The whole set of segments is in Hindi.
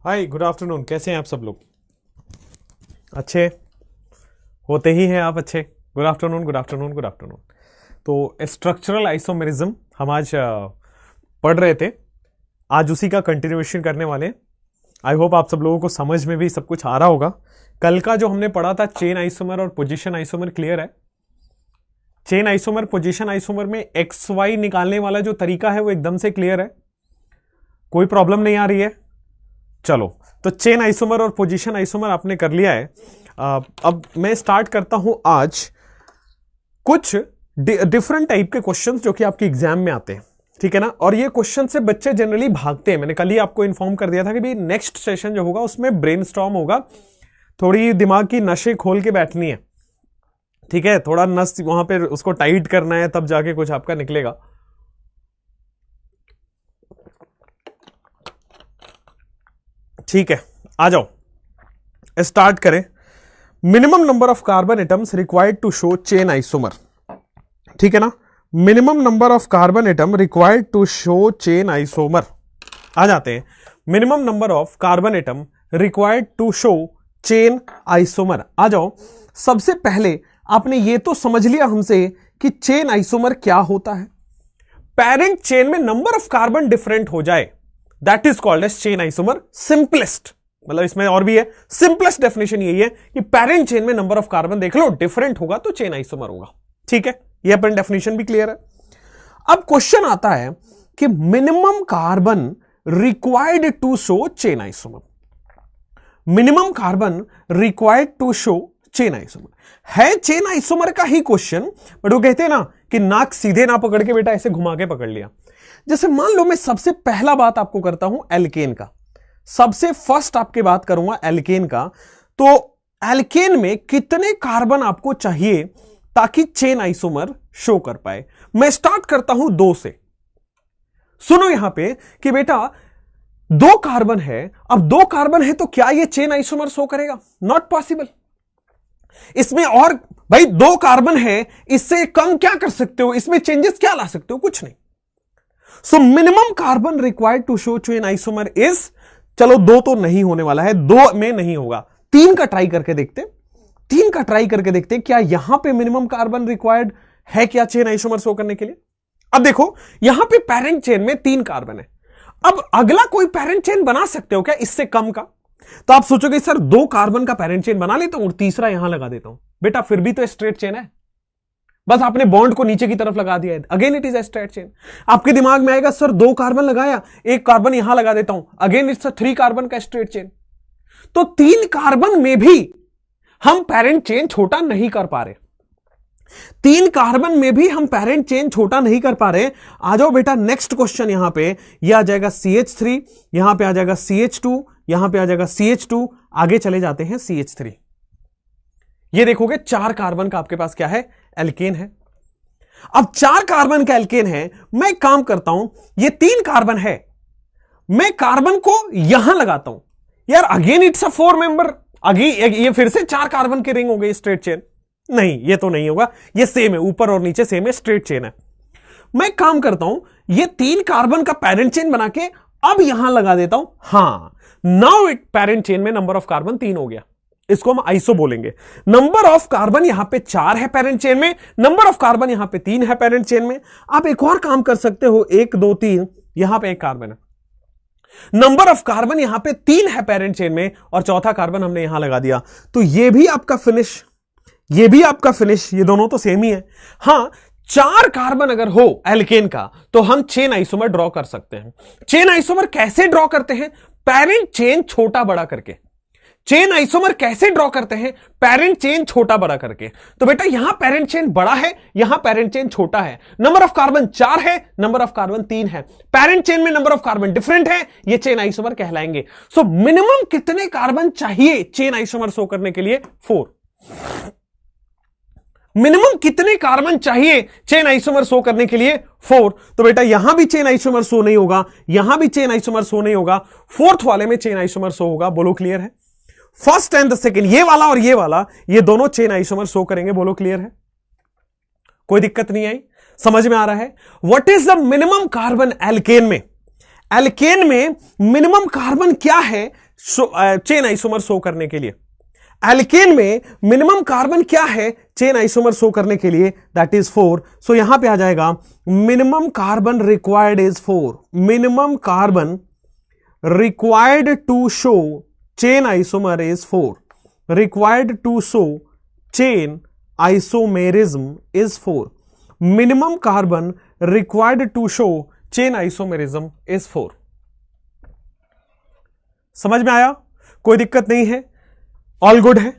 हाय, गुड आफ्टरनून। कैसे हैं आप सब लोग? अच्छे होते ही हैं आप अच्छे। Good afternoon, good afternoon, good afternoon. तो स्ट्रक्चरल आइसोमेरिज्म हम आज पढ़ रहे थे। आज उसी का कंटिन्यूएशन करने वाले हैं। आई होप आप सब लोगों को समझ में भी सब कुछ आ रहा होगा। कल का जो हमने पढ़ा था चेन आइसोमर और पोजीशन आइसोमर क्लियर है। चेन आइसोमर, पोजीशन आइसोमर में एक्स वाई निकालने वाला जो तरीका है वो एकदम से क्लियर है, कोई प्रॉब्लम नहीं आ रही है। चलो, तो चेन आइसोमर और पोजीशन आइसोमर आपने कर लिया है। अब मैं स्टार्ट करता हूं आज कुछ डिफरेंट टाइप के क्वेश्चंस जो कि आपके एग्जाम में आते हैं, ठीक है ना। और ये क्वेश्चन से बच्चे जनरली भागते हैं। मैंने कल ही आपको इन्फॉर्म कर दिया था कि भाई नेक्स्ट सेशन जो होगा उसमें ब्रेनस्टॉर्म होगा, थोड़ी दिमाग की नसें खोल के बैठनी है, ठीक है। थोड़ा नस वहां पे उसको टाइट करना है, तब जाके कुछ आपका निकलेगा। ठीक है, आ जाओ स्टार्ट करें। Minimum number of carbon atoms required to show chain isomer, ठीक है ना। Minimum number of carbon atom required to show chain isomer. आ जाते हैं। Minimum number of carbon atom required to show chain isomer. आ जाओ। सबसे पहले आपने ये तो समझ लिया हमसे कि चेन आइसोमर क्या होता है। पेरेंट चेन में नंबर ऑफ कार्बन डिफरेंट हो जाए, that is called as chain isomer. Simplest, मतलब इसमें और भी है, सिंपलेस्ट डेफिनेशन यही है कि पेरेंट चेन में नंबर ऑफ कार्बन देख लो डिफरेंट होगा तो चेन आइसोमर होगा, ठीक है। ये अपन डेफिनेशन भी क्लियर है। अब क्वेश्चन आता है कि minimum carbon required to show chain isomer. Minimum carbon required to show chain isomer है चेन आइसोमर का ही क्वेश्चन, बट वो कहते हैं ना कि नाक सीधे ना पकड़ के बेटा ऐसे घुमा के पकड़ लिया। जैसे मान लो मैं सबसे पहला बात आपको करता हूं एल्केन का, सबसे फर्स्ट आपके बात करूंगा एल्केन का। तो एल्केन में कितने कार्बन आपको चाहिए ताकि चेन आइसोमर शो कर पाए? मैं स्टार्ट करता हूं 2 से। सुनो यहां पे कि बेटा 2 कार्बन है। अब 2 कार्बन है तो क्या ये चेन आइसोमर शो करेगा? Not possible. इसमें और भाई 2 कार्बन है, इससे कम क्या कर सकते हो? इसमें चेंजेस क्या ला सकते हो? कुछ नहीं। So minimum carbon required to show chain isomer is, चलो 2 तो नहीं होने वाला है, 2 में नहीं होगा, 3 का ट्राई करके देखते। 3 का ट्राई करके देखते क्या यहां पे मिनिमम कार्बन रिक्वायर्ड है क्या चेन आइसोमर शो करने के लिए? अब देखो यहां पे पेरेंट चेन में 3 कार्बन है। अब अगला कोई पेरेंट चेन बना सकते हो क्या इससे कम का? तो आप सोचोगे सर 2 कार्बन का पेरेंट चेन बना लेता हूं और तीसरा यहां लगा देता हूं। बेटा फिर भी तो स्ट्रेट चेन है, बस आपने बॉन्ड को नीचे की तरफ लगा दिया है। Again it is a straight chain. आपके दिमाग में आएगा सर 2 कार्बन लगाया, 1 कार्बन यहां लगा देता हूं, अगेन इट्स 3 कार्बन का स्ट्रेट चेन। तो 3 कार्बन में भी हम पेरेंट चेन छोटा नहीं कर पा रहे। 3 कार्बन में भी हम पेरेंट चेन छोटा नहीं कर पा रहे। आ जाओ बेटा नेक्स्ट क्वेश्चन। यहां पे यह आ जाएगा CH3, यहां पे आ जाएगा CH2, यहां पे आ जाएगा CH2, आगे चले जाते हैं CH3। ये देखोगे 4 कार्बन का आपके पास क्या है? एल्केन है। अब 4 कार्बन का एल्केन है। मैं काम करता हूं, ये 3 कार्बन है, मैं कार्बन को यहां लगाता हूं। यार again it's a 4 member, again ये फिर से 4 कार्बन की रिंग हो गई स्ट्रेट चेन। नहीं, ये तो नहीं होगा, ये सेम है, ऊपर और नीचे सेम है, स्ट्रेट चेन है। मैं काम करता हूं, ये 3 कार्बन का पेरेंट चेन बना के अब यहां लगा देता हूं। हां, नाउ इट पेरेंट चेन में नंबर ऑफ कार्बन 3 हो गया। इसको हम आइसो बोलेंगे। नंबर ऑफ कार्बन यहां पे 4 है पेरेंट चेन में, नंबर ऑफ कार्बन यहां पे 3 है पेरेंट चेन में। आप एक और काम कर सकते हो, 1 2 3, यहां पे 1 कार्बन है, नंबर ऑफ कार्बन यहां पे 3 है पेरेंट चेन में, और चौथा कार्बन हमने यहां लगा दिया। तो ये भी आपका फिनिश, ये भी आपका फिनिश, ये दोनों तो सेम ही है। हां, 4 कार्बन अगर हो एल्केन का तो हम चेन आइसोमर ड्रॉ कर सकते हैं। चेन आइसोमर कैसे ड्रॉ करते हैं? पेरेंट चेन छोटा बड़ा करके। चेन आइसोमर कैसे ड्रॉ करते हैं? पेरेंट चेन छोटा बड़ा करके। तो बेटा यहां पेरेंट चेन बड़ा है, यहां पेरेंट चेन छोटा है, नंबर ऑफ कार्बन 4 है, नंबर ऑफ कार्बन 3 है, पेरेंट चेन में नंबर ऑफ कार्बन डिफरेंट है, ये चेन आइसोमर कहलाएंगे। सो मिनिमम कितने कार्बन चाहिए चेन आइसोमर शो करने के लिए? 4। मिनिमम कितने कार्बन चाहिए चेन आइसोमर शो करने के लिए? 4। तो बेटा यहां भी चेन आइसोमर शो नहीं होगा, यहां भी चेन आइसोमर शो नहीं होगा, 4th वाले में चेन आइसोमर शो होगा। बोलो क्लियर है? फर्स्ट एंड द सेकंड, ये वाला और ये वाला, ये दोनों चेन आइसोमर शो करेंगे। बोलो क्लियर है? कोई दिक्कत नहीं आई? समझ में आ रहा है? What is the minimum carbon alkane में? एल्केन में मिनिमम कार्बन क्या है? चेन आइसोमर शो करने के लिए। एल्केन में मिनिमम कार्बन क्या है चेन आइसोमर शो करने के लिए? That is 4। सो यहां पे आ जाएगा minimum carbon required is 4। Minimum carbon required to show chain isomer is 4। Required to show chain isomerism is 4। Minimum carbon required to show chain isomerism is 4। समझ में आया? कोई दिक्कत नहीं है, ऑल गुड है।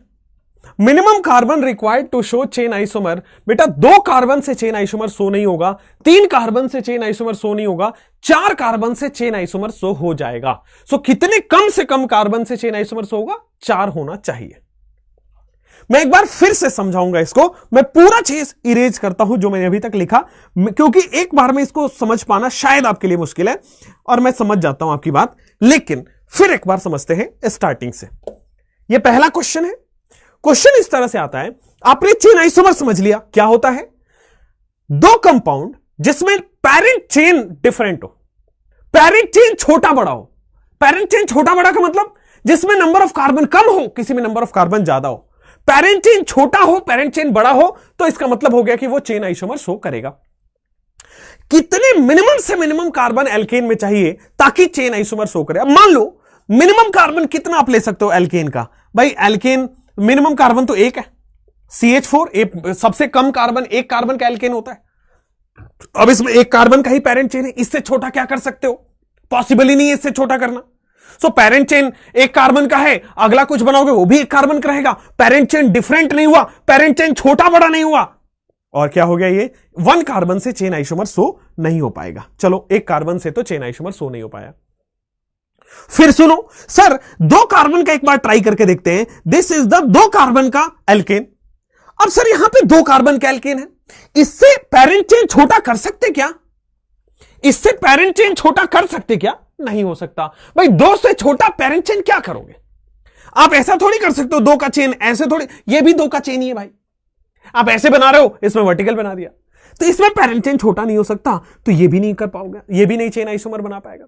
Minimum carbon required to show chain isomer, बेटा 2 कार्बन से चेन आइसोमर शो नहीं होगा, 3 कार्बन से चेन आइसोमर शो नहीं होगा, 4 कार्बन से चेन आइसोमर शो हो जाएगा। सो कितने कम से कम कार्बन से चेन आइसोमर शो होगा? 4 होना चाहिए। मैं एक बार फिर से समझाऊंगा इसको, मैं पूरा चीज इरेज करता हूं जो मैंने अभी तक लिखा, क्योंकि एक बार में इसको समझ पाना शायद आपके लिए मुश्किल है, और मैं समझ जाता हूं आपकी बात, लेकिन फिर एक बार समझते हैं स्टार्टिंग से। यह पहला क्वेश्चन है। क्वेश्चन इस तरह से आता है, आपने चेन आइसोमर समझ लिया क्या होता है? 2 कंपाउंड जिसमें पेरेंट चेन डिफरेंट हो, पेरेंट चेन छोटा बड़ा हो। पेरेंट चेन छोटा बड़ा का मतलब जिसमें नंबर ऑफ कार्बन कम हो, किसी में नंबर ऑफ कार्बन ज्यादा हो। पेरेंट चेन छोटा हो, पेरेंट चेन बड़ा हो, तो इसका मतलब हो गया कि वो चेन आइसोमर शो करेगा। कितने मिनिमम से मिनिमम कार्बन एल्केन में चाहिए ताकि चेन आइसोमर शो करे? अब मान लो मिनिमम कार्बन कितना आप ले सकते हो एल्केन का? भाई एल्केन मिनिमम कार्बन तो 1 है, CH4 सबसे कम कार्बन, 1 कार्बन का एल्केन होता है। अब इसमें 1 कार्बन का ही पेरेंट चेन है, इससे छोटा क्या कर सकते हो? पॉसिबल ही नहीं है इससे छोटा करना। सो पेरेंट चेन 1 कार्बन का है, अगला कुछ बनाओगे वो भी 1 कार्बन का रहेगा। पेरेंट चेन डिफरेंट नहीं हुआ, पेरेंट चेन छोटा बड़ा नहीं हुआ, और क्या हो गया? ये 1 कार्बन से चेन आइसोमर शो नहीं हो पाएगा। चलो 1 कार्बन से तो चेन आइसोमर शो नहीं हो पाया। फिर सुनो सर, 2 कार्बन का एक बार ट्राई करके देखते हैं। दिस इज द 2 कार्बन का एल्केन। अब सर यहां पे 2 कार्बन का एल्केन है, इससे पेरेंट चेन छोटा कर सकते क्या? इससे पेरेंट चेन छोटा कर सकते क्या? नहीं हो सकता। भाई 2 से छोटा पेरेंट चेन क्या करोगे? आप ऐसा थोड़ी कर सकते हो 2 का चेन, ऐसे थोड़ी, ये भी 2 का चेन ही है भाई। आप ऐसे बना रहे हो, इसमें वर्टिकल बना दिया, तो इसमें पेरेंट चेन छोटा नहीं हो सकता, तो ये भी नहीं कर पाओगे, ये भी नहीं चेन आइसोमर बना पाएगा।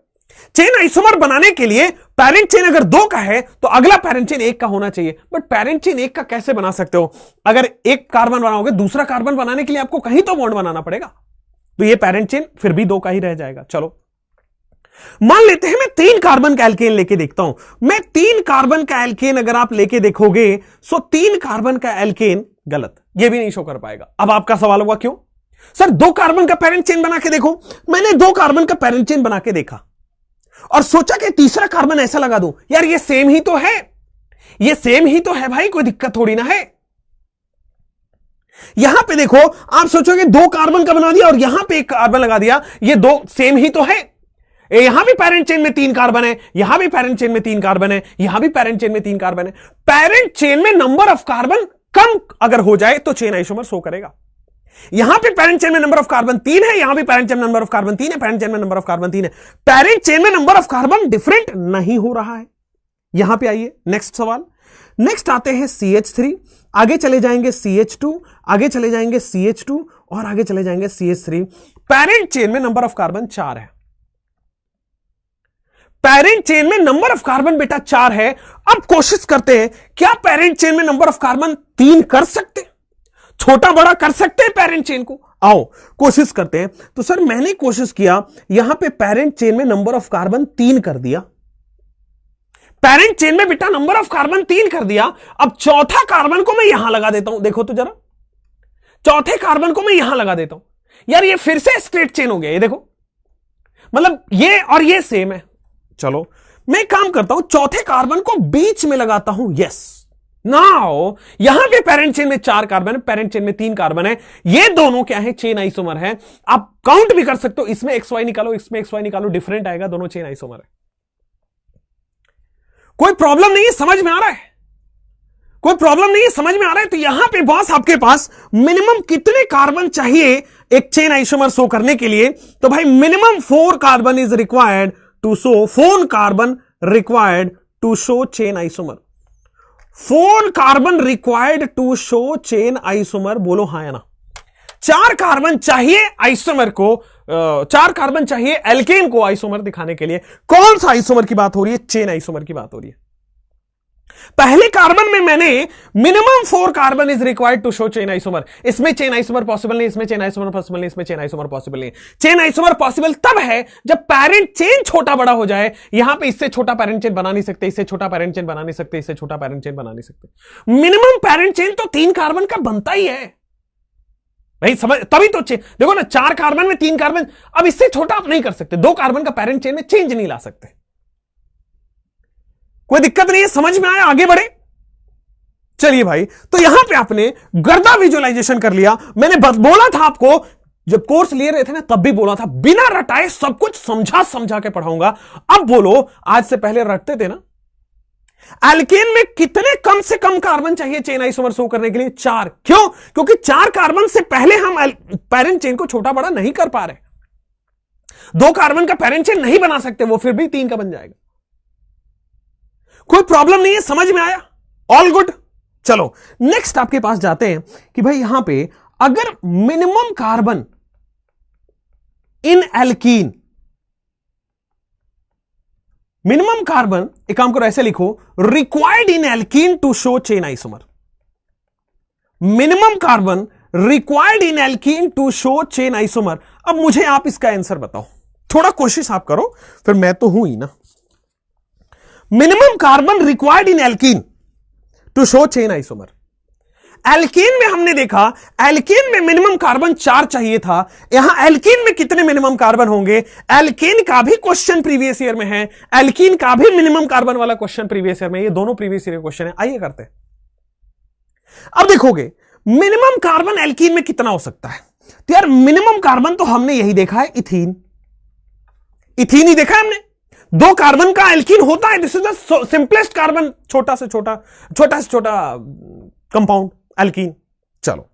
चेन आइसोमर बनाने के लिए पेरेंट चेन अगर 2 का है तो अगला पेरेंट चेन 1 का होना चाहिए। बट पेरेंट चेन 1 का कैसे बना सकते हो? अगर 1 कार्बन बनाओगे, दूसरा कार्बन बनाने के लिए आपको कहीं तो बॉन्ड बनाना पड़ेगा, तो ये पेरेंट चेन फिर भी 2 का ही रह जाएगा। चलो मान लेते हैं मैं 3 कार्बन का एल्केन लेके देखता हूं। मैं 3 कार्बन का एल्केन अगर आप लेके देखोगे, सो 3 कार्बन का एल्केन गलत, ये भी नहीं शो कर पाएगा। अब आपका सवाल होगा क्यों? सर 2 कार्बन का पेरेंट चेन बना के देखो। मैंने 2 कार्बन का पेरेंट चेन बना के देखा और सोचा कि तीसरा कार्बन ऐसा लगा दूं, यार ये सेम ही तो है, ये सेम ही तो है भाई, कोई दिक्कत थोड़ी ना है। यहां पे देखो, आप सोचोगे 2 कार्बन का बना दिया और यहां पे 1 कार्बन लगा दिया, ये 2 सेम ही तो है। यहां भी पेरेंट चेन में 3 कार्बन है, यहां भी पेरेंट चेन में 3 कार्बन है, यहां भी पेरेंट चेन में 3 कार्बन है। पेरेंट चेन में नंबर ऑफ कार्बन कम अगर हो जाए तो चेन आइसोमर शो करेगा। यहां पे पेरेंट चेन में नंबर ऑफ कार्बन 3 है, यहां भी पेरेंट चेन में नंबर ऑफ कार्बन 3 है, पेरेंट चेन में नंबर ऑफ कार्बन 3 है। पेरेंट चेन में नंबर ऑफ कार्बन डिफरेंट नहीं हो रहा है। यहां पे आइए नेक्स्ट सवाल। नेक्स्ट आते हैं CH3, आगे चले जाएंगे CH2, आगे चले जाएंगे CH2 और आगे चले जाएंगे CH3। पेरेंट चेन में नंबर ऑफ कार्बन 4 है। पेरेंट चेन में नंबर ऑफ कार्बन बेटा 4 है। अब कोशिश करते हैं, क्या पेरेंट चेन में नंबर ऑफ कार्बन 3 कर सकते, छोटा बड़ा कर सकते हैं पेरेंट चेन को? आओ कोशिश करते हैं। तो सर मैंने कोशिश किया, यहां पे पेरेंट चेन में नंबर ऑफ कार्बन 3 कर दिया, पेरेंट चेन में बेटा नंबर ऑफ कार्बन 3 कर दिया। अब चौथा कार्बन को मैं यहां लगा देता हूं, देखो तो जरा, चौथे कार्बन को मैं यहां लगा देता हूं। यार ये फिर से स्ट्रेट चेन हो गया, ये देखो, मतलब ये और ये सेम है। चलो मैं काम करता हूं, चौथे कार्बन को बीच में लगाता हूं। यस, नाउ यहां पे पेरेंट चेन में 4 कार्बन है, पेरेंट चेन में 3 कार्बन है, ये दोनों क्या है? चेन आइसोमर है। आप काउंट भी कर सकते हो, इसमें XY निकालो, इसमें XY निकालो, डिफरेंट आएगा, दोनों चेन आइसोमर है। कोई प्रॉब्लम नहीं है, समझ में आ रहा है? कोई प्रॉब्लम नहीं है, समझ में आ रहा है? तो यहां पे बॉस आपके पास मिनिमम कितने कार्बन चाहिए एक चेन आइसोमर शो करने के लिए? तो भाई minimum 4 carbon is required to show, 4 carbon required to show chain isomer. 4 carbon required to show chain isomer, बोलो हां या ना? 4 कार्बन चाहिए आइसोमर को, 4 कार्बन चाहिए एल्केन को आइसोमर दिखाने के लिए। कौन सा आइसोमर की बात हो रही है? चेन आइसोमर की बात हो रही है। पहले कार्बन में मैंने minimum 4 carbon is required to show chain isomer. इसमें चेन आइसोमर पॉसिबल नहीं, इसमें चेन आइसोमर पॉसिबल नहीं, इसमें चेन आइसोमर पॉसिबल नहीं। चेन आइसोमर पॉसिबल तब है जब पैरेंट चेन छोटा बड़ा हो जाए। यहां पे इससे छोटा पैरेंट चेन बना नहीं सकते, इससे छोटा पैरेंट चेन बना नहीं सकते, इससे छोटा पैरेंट चेन बना नहीं सकते। मिनिमम पैरेंट चेन तो 3 कार्बन का बनता ही है भाई, समझ? तभी तो चेन देखो ना, 4 कार्बन में 3 कार्बन, अब इससे छोटा आप नहीं कर सकते। 2 कार्बन का पैरेंट चेन में चेंज नहीं ला सकते। कोई दिक्कत नहीं है, समझ में आया? आगे बढ़े। चलिए भाई, तो यहां पे आपने गर्दा विजुअलाइजेशन कर लिया। मैंने बोला था आपको, जब कोर्स ले रहे थे ना तब भी बोला था, बिना रटाए सब कुछ समझा के पढ़ाऊंगा। अब बोलो, आज से पहले रटते थे ना, एल्केन में कितने कम से कम कार्बन चाहिए चेन आइसोमर शो करने के लिए? 4। क्यों? क्योंकि 4 कार्बन से पहले हम पैरेंट चेन को छोटा बड़ा नहीं कर पा रहे। 2 कार्बन का पैरेंट चेन नहीं बना सकते, वो फिर भी 3 का बन जाएगा। कोई प्रॉब्लम नहीं है, समझ में आया? All good. चलो नेक्स्ट आपके पास जाते हैं कि भाई यहां पे अगर minimum carbon in alkene, minimum carbon, एक काम करो ऐसे लिखो, required in alkene to show chain isomer. Minimum carbon required in alkene to show chain isomer. अब मुझे आप इसका आंसर बताओ, थोड़ा कोशिश आप करो, फिर मैं तो हूं ही ना। Minimum carbon required in alkene to show chain isomer. Alkene में हमने देखा, एल्कीन में मिनिमम कार्बन 4 चाहिए था। यहां एल्कीन में कितने मिनिमम कार्बन होंगे? एल्कीन का भी क्वेश्चन प्रीवियस ईयर में है, एल्कीन का भी मिनिमम कार्बन वाला क्वेश्चन प्रीवियस ईयर में। ये दोनों प्रीवियस ईयर क्वेश्चन है, आइए करते हैं। अब देखोगे मिनिमम कार्बन एल्कीन में कितना हो सकता है। तो यार मिनिमम कार्बन तो हमने यही देखा है, इथीन। इथीन ही देखा है हमने। 2 कार्बन का एल्कीन होता है, this is the simplest carbon, छोटा से छोटा कंपाउंड एल्कीन। चलो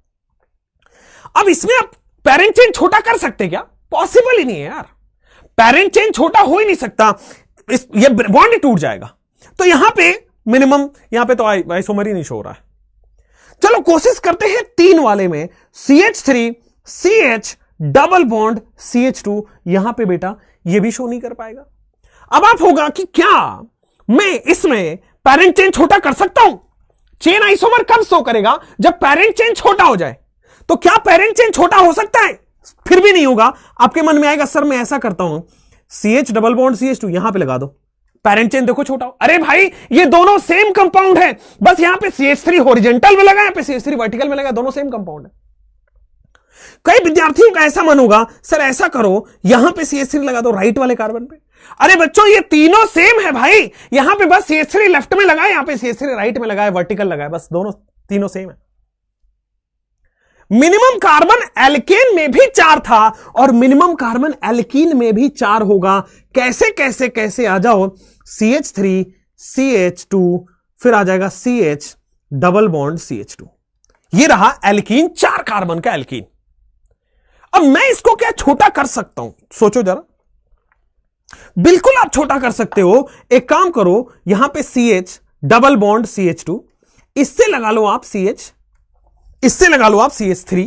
अब इसमें आप पैरेंट चेन छोटा कर सकते क्या? पॉसिबल ही नहीं है यार, पैरेंट चेन छोटा हो ही नहीं सकता, ये बॉन्ड टूट जाएगा। तो यहां पे मिनिमम, यहां पे तो आइसोमर ही नहीं शो रहा है। चलो कोशिश करते हैं 3 वाले में, CH3 CH double bond CH2। यहां पे बेटा ये भी शो नहीं कर पाएगा। अब आप होगा कि क्या मैं इसमें पैरेंट चेन छोटा कर सकता हूं? चेन आइसोमर कब शो करेगा? जब पैरेंट चेन छोटा हो जाए। तो क्या पैरेंट चेन छोटा हो सकता है? फिर भी नहीं होगा। आपके मन में आएगा सर मैं ऐसा करता हूं, CH डबल बॉन्ड CH2 यहां पे लगा दो, पैरेंट चेन देखो छोटा हो। अरे भाई ये दोनों सेम कंपाउंड है, बस यहां पे CH3 हॉरिजॉन्टल में लगा, यहां पे CH3 वर्टिकल में लगा, दोनों सेम कंपाउंड है। कई विद्यार्थियों का ऐसा मन होगा, सर ऐसा करो यहां पे CH3 लगा दो राइट वाले कार्बन पे। अरे बच्चों ये तीनों सेम है भाई, यहां पे बस CH3 लेफ्ट में लगा है, यहां पे CH3 राइट में लगा है, वर्टिकल लगा है, बस दोनों तीनों सेम है। मिनिमम कार्बन एल्केन में भी 4 था और मिनिमम कार्बन एल्कीन में भी 4 होगा। कैसे कैसे कैसे? आ जाओ, CH3 CH2 फिर आ जाएगा CH डबल बॉन्ड CH2। ये रहा एल्कीन, 4 कार्बन का एल्कीन। अब मैं इसको क्या छोटा कर सकता हूं? सोचो जरा। बिल्कुल आप छोटा कर सकते हो। एक काम करो, यहां पे CH डबल बॉन्ड CH2, इससे लगा लो आप CH, इससे लगा लो आप CH3,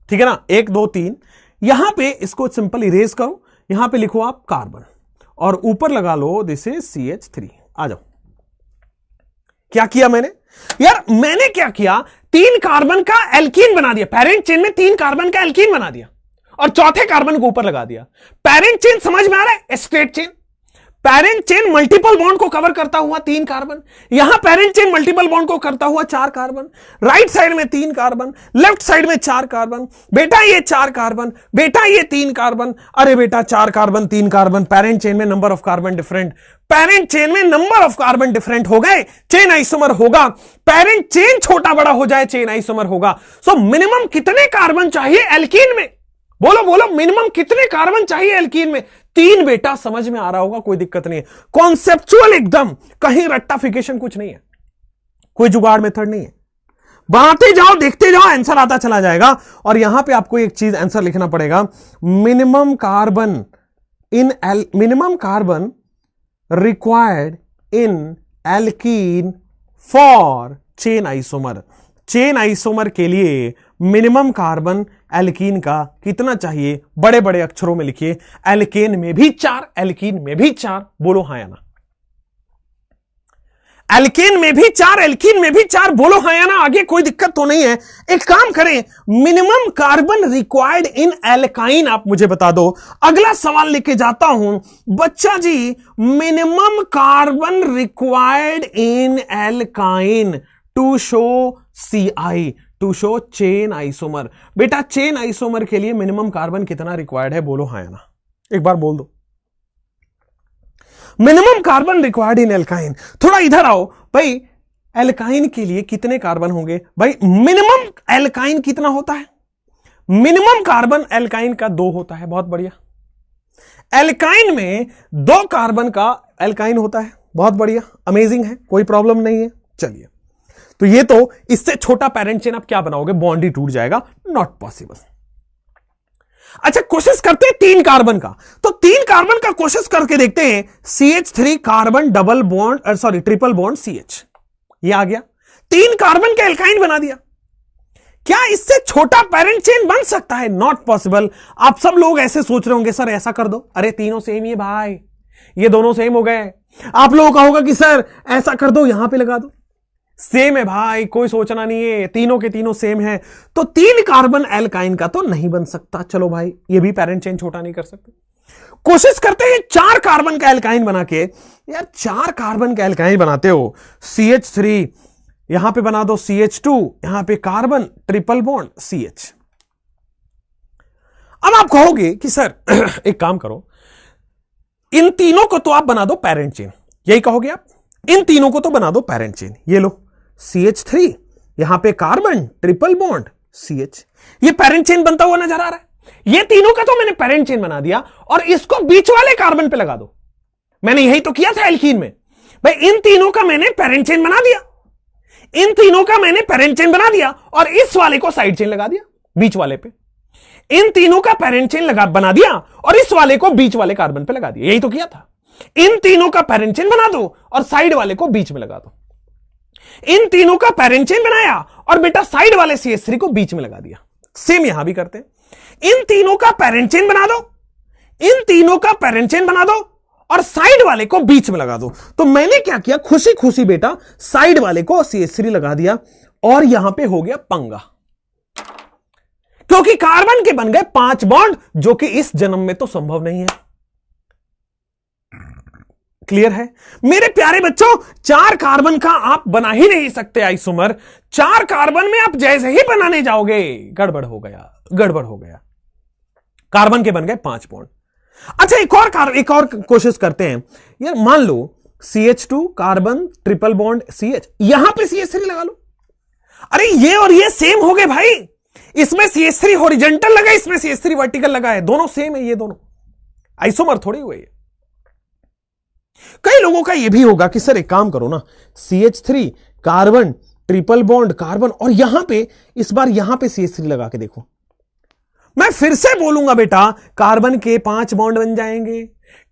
ठीक है ना, 1 2 3। यहां पे इसको सिंपल इरेज करो, यहां पे लिखो आप कार्बन और ऊपर लगा लो दिस इज CH3। आ जाओ, क्या किया मैंने? यार मैंने क्या किया, 3 कार्बन का एल्कीन बना दिया, पैरेंट चेन में 3 कार्बन का एल्कीन बना दिया और चौथे कार्बन को ऊपर लगा दिया। पैरेंट चेन समझ में आ रहा है? Straight chain. Parent chain multiple bond को कवर करता हुआ 3 कार्बन, यहां पैरेंट चेन मल्टीपल बॉन्ड को करता हुआ 4 कार्बन, राइट साइड में 3 कार्बन, लेफ्ट साइड में 4 कार्बन। बेटा ये 4 कार्बन, बेटा ये 3 कार्बन। अरे बेटा 4 कार्बन 3 कार्बन, पैरेंट चेन में number of carbon different, parent chain में नंबर ऑफ कार्बन डिफरेंट हो गए, चेन आइसोमर होगा। पैरेंट चेन छोटा बड़ा हो जाए, चेन आइसोमर होगा। सो मिनिमम कितने कार्बन चाहिए एल्कीन में? बोलो बोलो, मिनिमम कितने कार्बन चाहिए एल्कीन में? 3 बेटा, समझ में आ रहा होगा, कोई दिक्कत नहीं है, कॉन्सेप्चुअल एकदम, कहीं रट्टाफिकेशन कुछ नहीं है, कोई जुगाड़ मेथड नहीं है। बनाते जाओ, देखते जाओ, आंसर आता चला जाएगा। और यहां पे आपको एक चीज आंसर लिखना पड़ेगा, minimum carbon required in alkene for chain isomer. Chain isomer के लिए मिनिमम कार्बन एल्कीन का कितना चाहिए? बड़े बड़े अक्षरों में लिखिए, एल्केन में भी 4, एल्कीन में भी 4। बोलो हां या ना। एल्केन में भी 4, एल्कीन में भी 4, बोलो हाँ या ना, आगे कोई दिक्कत तो नहीं है। एक काम करें, minimum carbon required in alkyne आप मुझे बता दो। अगला सवाल लेके जाता हूं बच्चा जी, minimum carbon required in alkyne to show CI, to show chain isomer. बेटा चेन आइसोमर के लिए मिनिमम कार्बन कितना रिक्वायर्ड है, बोलो हाँ या ना, एक बार बोल दो। Minimum carbon required in alkyne. थोड़ा इधर आओ भाई, एल्काइन के लिए कितने कार्बन होंगे भाई? मिनिमम एल्काइन कितना होता है? मिनिमम कार्बन एल्काइन का 2 होता है। बहुत बढ़िया। एल्काइन में 2 कार्बन का एल्काइन होता है। बहुत बढ़िया, अमेजिंग है, कोई प्रॉब्लम नहीं है। चलिए, तो ये तो इससे छोटा पेरेंट चेन आप क्या बनाओगे? बॉन्ड ही टूट जाएगा, नॉट पॉसिबल। अच्छा, कोशिश करते हैं 3 कार्बन का। तो 3 कार्बन का कोशिश करके देखते हैं। CH3 carbon double bond, sorry triple bond CH, ये आ गया। 3 कार्बन का एल्काइन बना दिया। क्या इससे छोटा पेरेंट चेन बन सकता है? Not possible. आप सब लोग ऐसे सोच रहे होंगे, सर ऐसा कर दो, अरे तीनों सेम ही है भाई, ये दोनों सेम हो गए। आप लोगों का होगा कि सर ऐसा कर दो, यहां पे लगा दो। सेम है भाई, कोई सोचना नहीं है, तीनों के तीनों सेम है। तो 3 कार्बन एल्काइन का तो नहीं बन सकता। चलो भाई, ये भी पेरेंट चेन छोटा नहीं कर सकते। कोशिश करते हैं 4 कार्बन का एल्काइन बना के। यार 4 कार्बन का एल्काइन बनाते हो, CH3 यहां पे बना दो, CH2 यहां पे कार्बन ट्रिपल बॉन्ड CH। अब आप कहोगे कि सर एक काम करो, इन तीनों को तो आप बना दो पेरेंट चेन, यही कहोगे आप, इन तीनों को तो बना दो पेरेंट चेन। ये लो CH3 यहां पे कार्बन ट्रिपल बॉन्ड CH, ये पेरेंट चेन बनता हुआ नजर आ रहा है। ये तीनों का तो मैंने पेरेंट चेन बना दिया, और इसको बीच वाले कार्बन पे लगा दो। मैंने यही तो किया था एल्कीन में भाई, इन तीनों का मैंने पेरेंट चेन बना दिया, इन तीनों का मैंने पेरेंट चेन बना दिया, और इस वाले को साइड चेन लगा दिया बीच वाले पे। इन तीनों का पेरेंट चेन बना दिया, और इस वाले को बीच वाले कार्बन पे लगा दिया। यही तो किया था। इन तीनों का पेरेंट चेन बना दो और साइड वाले को बीच में लगा दो। इन तीनों का पेरेंट चेन बनाया और बेटा साइड वाले CH3 को बीच में लगा दिया। सेम यहां भी करते हैं। इन तीनों का पेरेंट चेन बना दो, इन तीनों का पेरेंट चेन बना दो और साइड वाले को बीच में लगा दो। तो मैंने क्या किया, खुशी खुशी बेटा साइड वाले को CH3 लगा दिया, और यहां पे हो गया पंगा, क्योंकि कार्बन के बन गए 5 बॉन्ड, जो कि इस जन्म में तो संभव नहीं है। क्लियर है मेरे प्यारे बच्चों? 4 कार्बन का आप बना ही नहीं सकते आइसोमर। 4 कार्बन में आप जैसे ही बनाने जाओगे, गड़बड़ हो गया, गड़बड़ हो गया। कार्बन के बन गए 5 बॉन्ड। अच्छा, एक और कोशिश करते हैं। यार मान लो CH2 carbon triple bond CH, यहां पे CH3 लगा लो। अरे ये और ये सेम हो गए भाई, इसमें CH3 हॉरिजॉन्टल लगा, इसमें CH3 वर्टिकल लगा है, दोनों सेम है। ये दोनों आइसोमर थोड़े हुए। कई लोगों का यह भी होगा कि सर एक काम करो ना, CH3 carbon triple bond carbon, और यहां पे इस बार यहां पे CH3 लगा के देखो। मैं फिर से बोलूंगा बेटा, कार्बन के 5 बॉन्ड बन जाएंगे।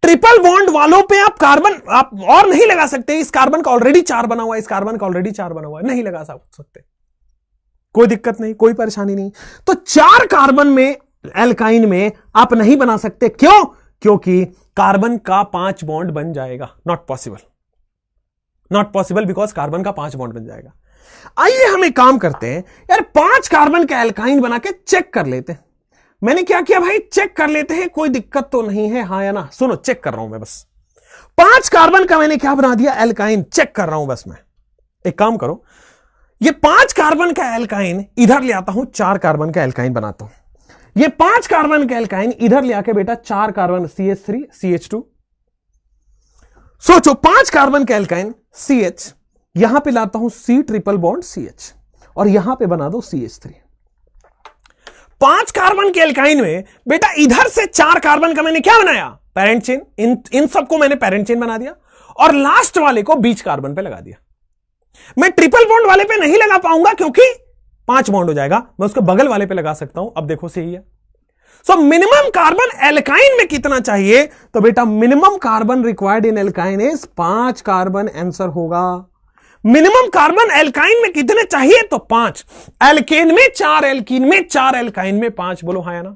ट्रिपल बॉन्ड वालों पे आप कार्बन आप और नहीं लगा सकते। इस कार्बन का ऑलरेडी 4 बना हुआ है, इस कार्बन का ऑलरेडी 4 बना हुआ है, नहीं लगा सकते। कोई दिक्कत नहीं, कोई परेशानी नहीं। तो 4 कार्बन में एल्काइन में आप नहीं बना सकते। क्यों? क्योंकि कार्बन का 5 बॉन्ड बन जाएगा। Not possible, not possible, because carbon का 5 बॉन्ड बन जाएगा। आइए हम एक काम करते हैं यार, 5 कार्बन का एल्काइन बना के चेक कर लेते हैं। मैंने क्या किया भाई, चेक कर लेते हैं, कोई दिक्कत तो नहीं है, हाँ या ना? सुनो, चेक कर रहा हूं मैं बस। 5 कार्बन का मैंने क्या बना दिया, एल्काइन। चेक कर रहा हूं बस मैं। एक काम करो, ये 5 कार्बन का एल्काइन इधर ले आता हूं, 4 कार्बन का एल्काइन बनाता हूं। ये 5 कार्बन का एल्काइन इधर ले आके बेटा 4 कार्बन CH3 CH2। सोचो, 5 कार्बन का एल्काइन CH, यहां पे लाता हूं C ट्रिपल बॉन्ड CH, और यहां पे बना दो CH3। 5 कार्बन के एल्काइन में बेटा इधर से 4 कार्बन का मैंने क्या बनाया, पेरेंट चेन। इन सबको मैंने पेरेंट चेन बना दिया, और लास्ट वाले को बीच कार्बन पे लगा दिया। मैं ट्रिपल बॉन्ड वाले पे नहीं लगा पाऊंगा क्योंकि 5 बॉन्ड हो जाएगा, मैं उसके बगल वाले पे लगा सकता हूं। अब देखो सही है। सो मिनिमम कार्बन एल्काइन में कितना चाहिए, तो बेटा minimum carbon required in alkyne is 5 carbon answer होगा। मिनिमम कार्बन एल्काइन में कितने चाहिए, तो 5। एल्केन में 4, एल्कीन में 4, एल्काइन में 5। बोलो हाँ या ना?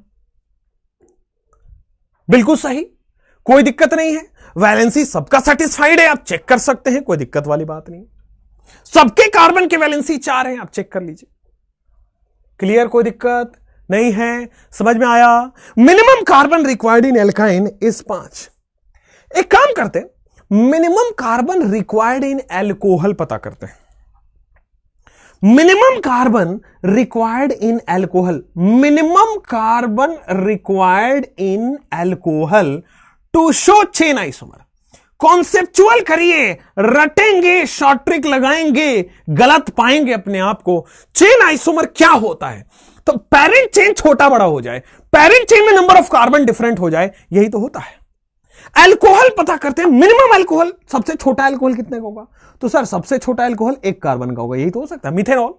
बिल्कुल सही, कोई दिक्कत नहीं है। वैलेंसी सबका सेटिस्फाइड है, आप चेक कर सकते हैं, कोई दिक्कत वाली बात नहीं। सबके कार्बन के वैलेंसी 4 हैं, आप चेक कर लीजिए। क्लियर, कोई दिक्कत नहीं है, समझ में आया। Minimum carbon required in alkyne is 5। एक काम करते हैं, minimum carbon required in alcohol पता करते हैं। Minimum carbon required in alcohol, minimum carbon required in alcohol to show chain isomer. Conceptual करिए, रटेंगे, शॉर्ट ट्रिक लगाएंगे, गलत पाएंगे अपने आप को। चेन आइसोमर क्या होता है? तो पेरेंट चेन छोटा बड़ा हो जाए, पेरेंट चेन में नंबर ऑफ कार्बन डिफरेंट हो जाए, यही तो होता है। अल्कोहल पता करते हैं, मिनिमम अल्कोहल, सबसे छोटा अल्कोहल कितने का होगा? तो सर सबसे छोटा अल्कोहल 1 कार्बन का होगा, यही तो हो सकता है, मिथेनॉल।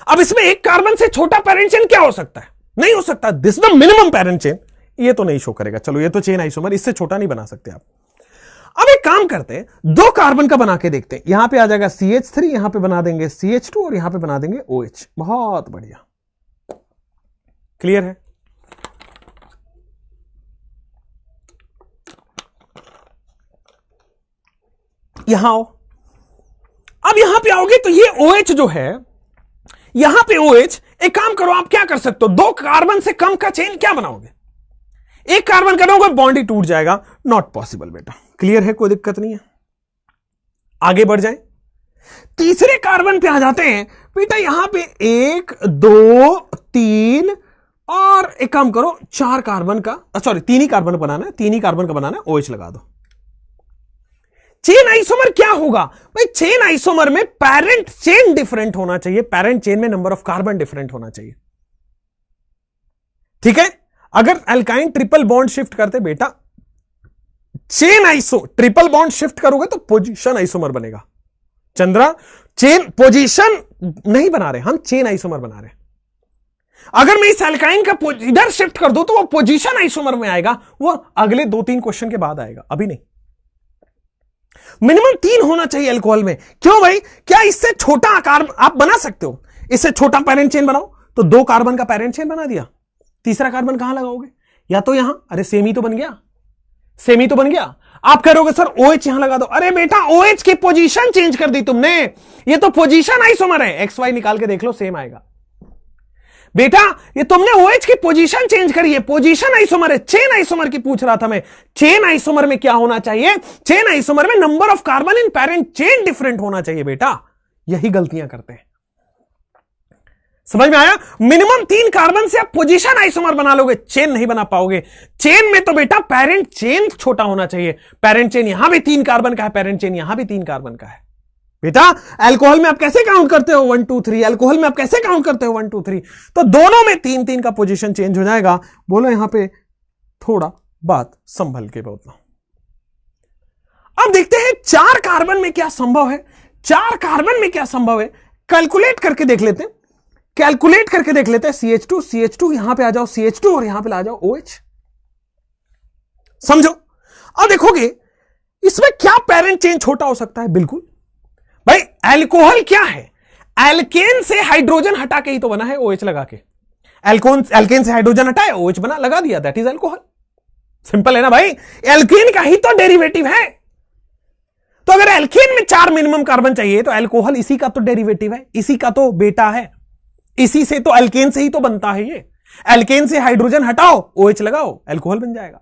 अब इसमें 1 कार्बन से छोटा पेरेंट चेन क्या हो सकता है? नहीं हो सकता। This the minimum parent chain, ये तो नहीं शो करेगा। चलो ये तो चेन आइसोमर, इससे छोटा नहीं बना सकते आप। अब एक काम करते हैं, 2 कार्बन का बना के देखते हैं। यहां पे आ जाएगा CH3, यहां पे बना देंगे CH2 और यहां पे बना देंगे OH। बहुत बढ़िया, क्लियर है। यहां आओ, अब यहां पे आओगे तो ये OH जो है, यहां पे OH, एक काम करो, आप क्या कर सकते हो, 2 कार्बन से कम का चेन क्या बनाओगे? 1 कार्बन करोगे बॉन्ड ही टूट जाएगा, नॉट पॉसिबल बेटा। क्लियर है, कोई दिक्कत नहीं है। आगे बढ़ जाए, तीसरे कार्बन पे आ जाते हैं बेटा। यहां पे 1 2 3 और एक काम करो, 4 कार्बन का, सॉरी 3 ही कार्बन बनाना है, 3 ही कार्बन का बनाना है, OH लगा दो। चेन आइसोमर क्या होगा भाई? चेन आइसोमर में पेरेंट चेन डिफरेंट होना चाहिए, पेरेंट चेन में नंबर ऑफ कार्बन डिफरेंट होना चाहिए। ठीक है, अगर अल्काइन ट्रिपल बॉन्ड शिफ्ट करते बेटा, chain iso triple bond shift करोगे तो पोजीशन आइसोमर बनेगा। चंद्रा, चेन पोजीशन नहीं बना रहे हम, चेन आइसोमर बना रहे। अगर मैं इस अल्काइन का इधर शिफ्ट कर दूं तो वो पोजीशन आइसोमर में आएगा, वो अगले 2-3 क्वेश्चन के बाद आएगा, अभी नहीं। मिनिमम 3 होना चाहिए अल्कोहल में। क्यों भाई? क्या इससे छोटा आकार आप बना सकते हो? इससे छोटा पेरेंट चेन बनाओ, तो 2 कार्बन का पेरेंट चेन बना दिया, तीसरा कार्बन कहां लगाओगे? या तो यहां, अरे सेम ही तो बन गया, सेम ही तो बन गया। आप करोगे सर OH यहां लगा दो, अरे बेटा OH की पोजीशन चेंज कर दी तुमने, ये तो पोजीशन आइसोमर है, XY निकाल के देख लो, सेम आएगा। बेटा ये तुमने OH की पोजीशन चेंज करी है, पोजीशन आइसोमर है, चेन आइसोमर की पूछ रहा था मैं। चेन आइसोमर में क्या होना चाहिए? चेन आइसोमर में number of carbon in parent chain different होना चाहिए बेटा, यही गलतियां करते हैं। समझ में आया? मिनिमम 3 कार्बन से आप पोजीशन आइसोमर बना लोगे, चेन नहीं बना पाओगे। चेन में तो बेटा पेरेंट चेन छोटा होना चाहिए, पेरेंट चेन यहां भी 3 कार्बन का है, पेरेंट चेन यहां भी 3 कार्बन का है। बेटा अल्कोहल में आप कैसे काउंट करते हो 1 2 3? अल्कोहल में आप कैसे काउंट करते हो 1 2 3? तो दोनों में 3-3 का पोजीशन चेंज हो जाएगा। बोलो यहां पे थोड़ा बात संभल के बोलना। अब देखते हैं 4 कार्बन में क्या संभव है, 4 कार्बन में क्या संभव है, कैलकुलेट करके देख लेते हैं, कैलकुलेट करके देख लेते हैं। CH2 यहां पे आ जाओ, CH2 और यहां पे आ जाओ OH। समझो, अब देखोगे इसमें क्या पेरेंट चेन छोटा हो सकता है? बिल्कुल भाई, अल्कोहल क्या है? एल्केन से हाइड्रोजन हटा के ही तो बना है, OH लगा के। एल्केन से हाइड्रोजन हटाया, OH बना, लगा दिया, दैट इज अल्कोहल। सिंपल है ना भाई, एल्केन का ही तो डेरिवेटिव है। तो अगर एल्केन में 4 मिनिमम कार्बन चाहिए तो अल्कोहल इसी का तो डेरिवेटिव है, इसी का तो बेटा है, इसी से तो अल्केन से ही तो बनता है ये। एल्केन से हाइड्रोजन हटाओ, OH लगाओ, अल्कोहल बन जाएगा।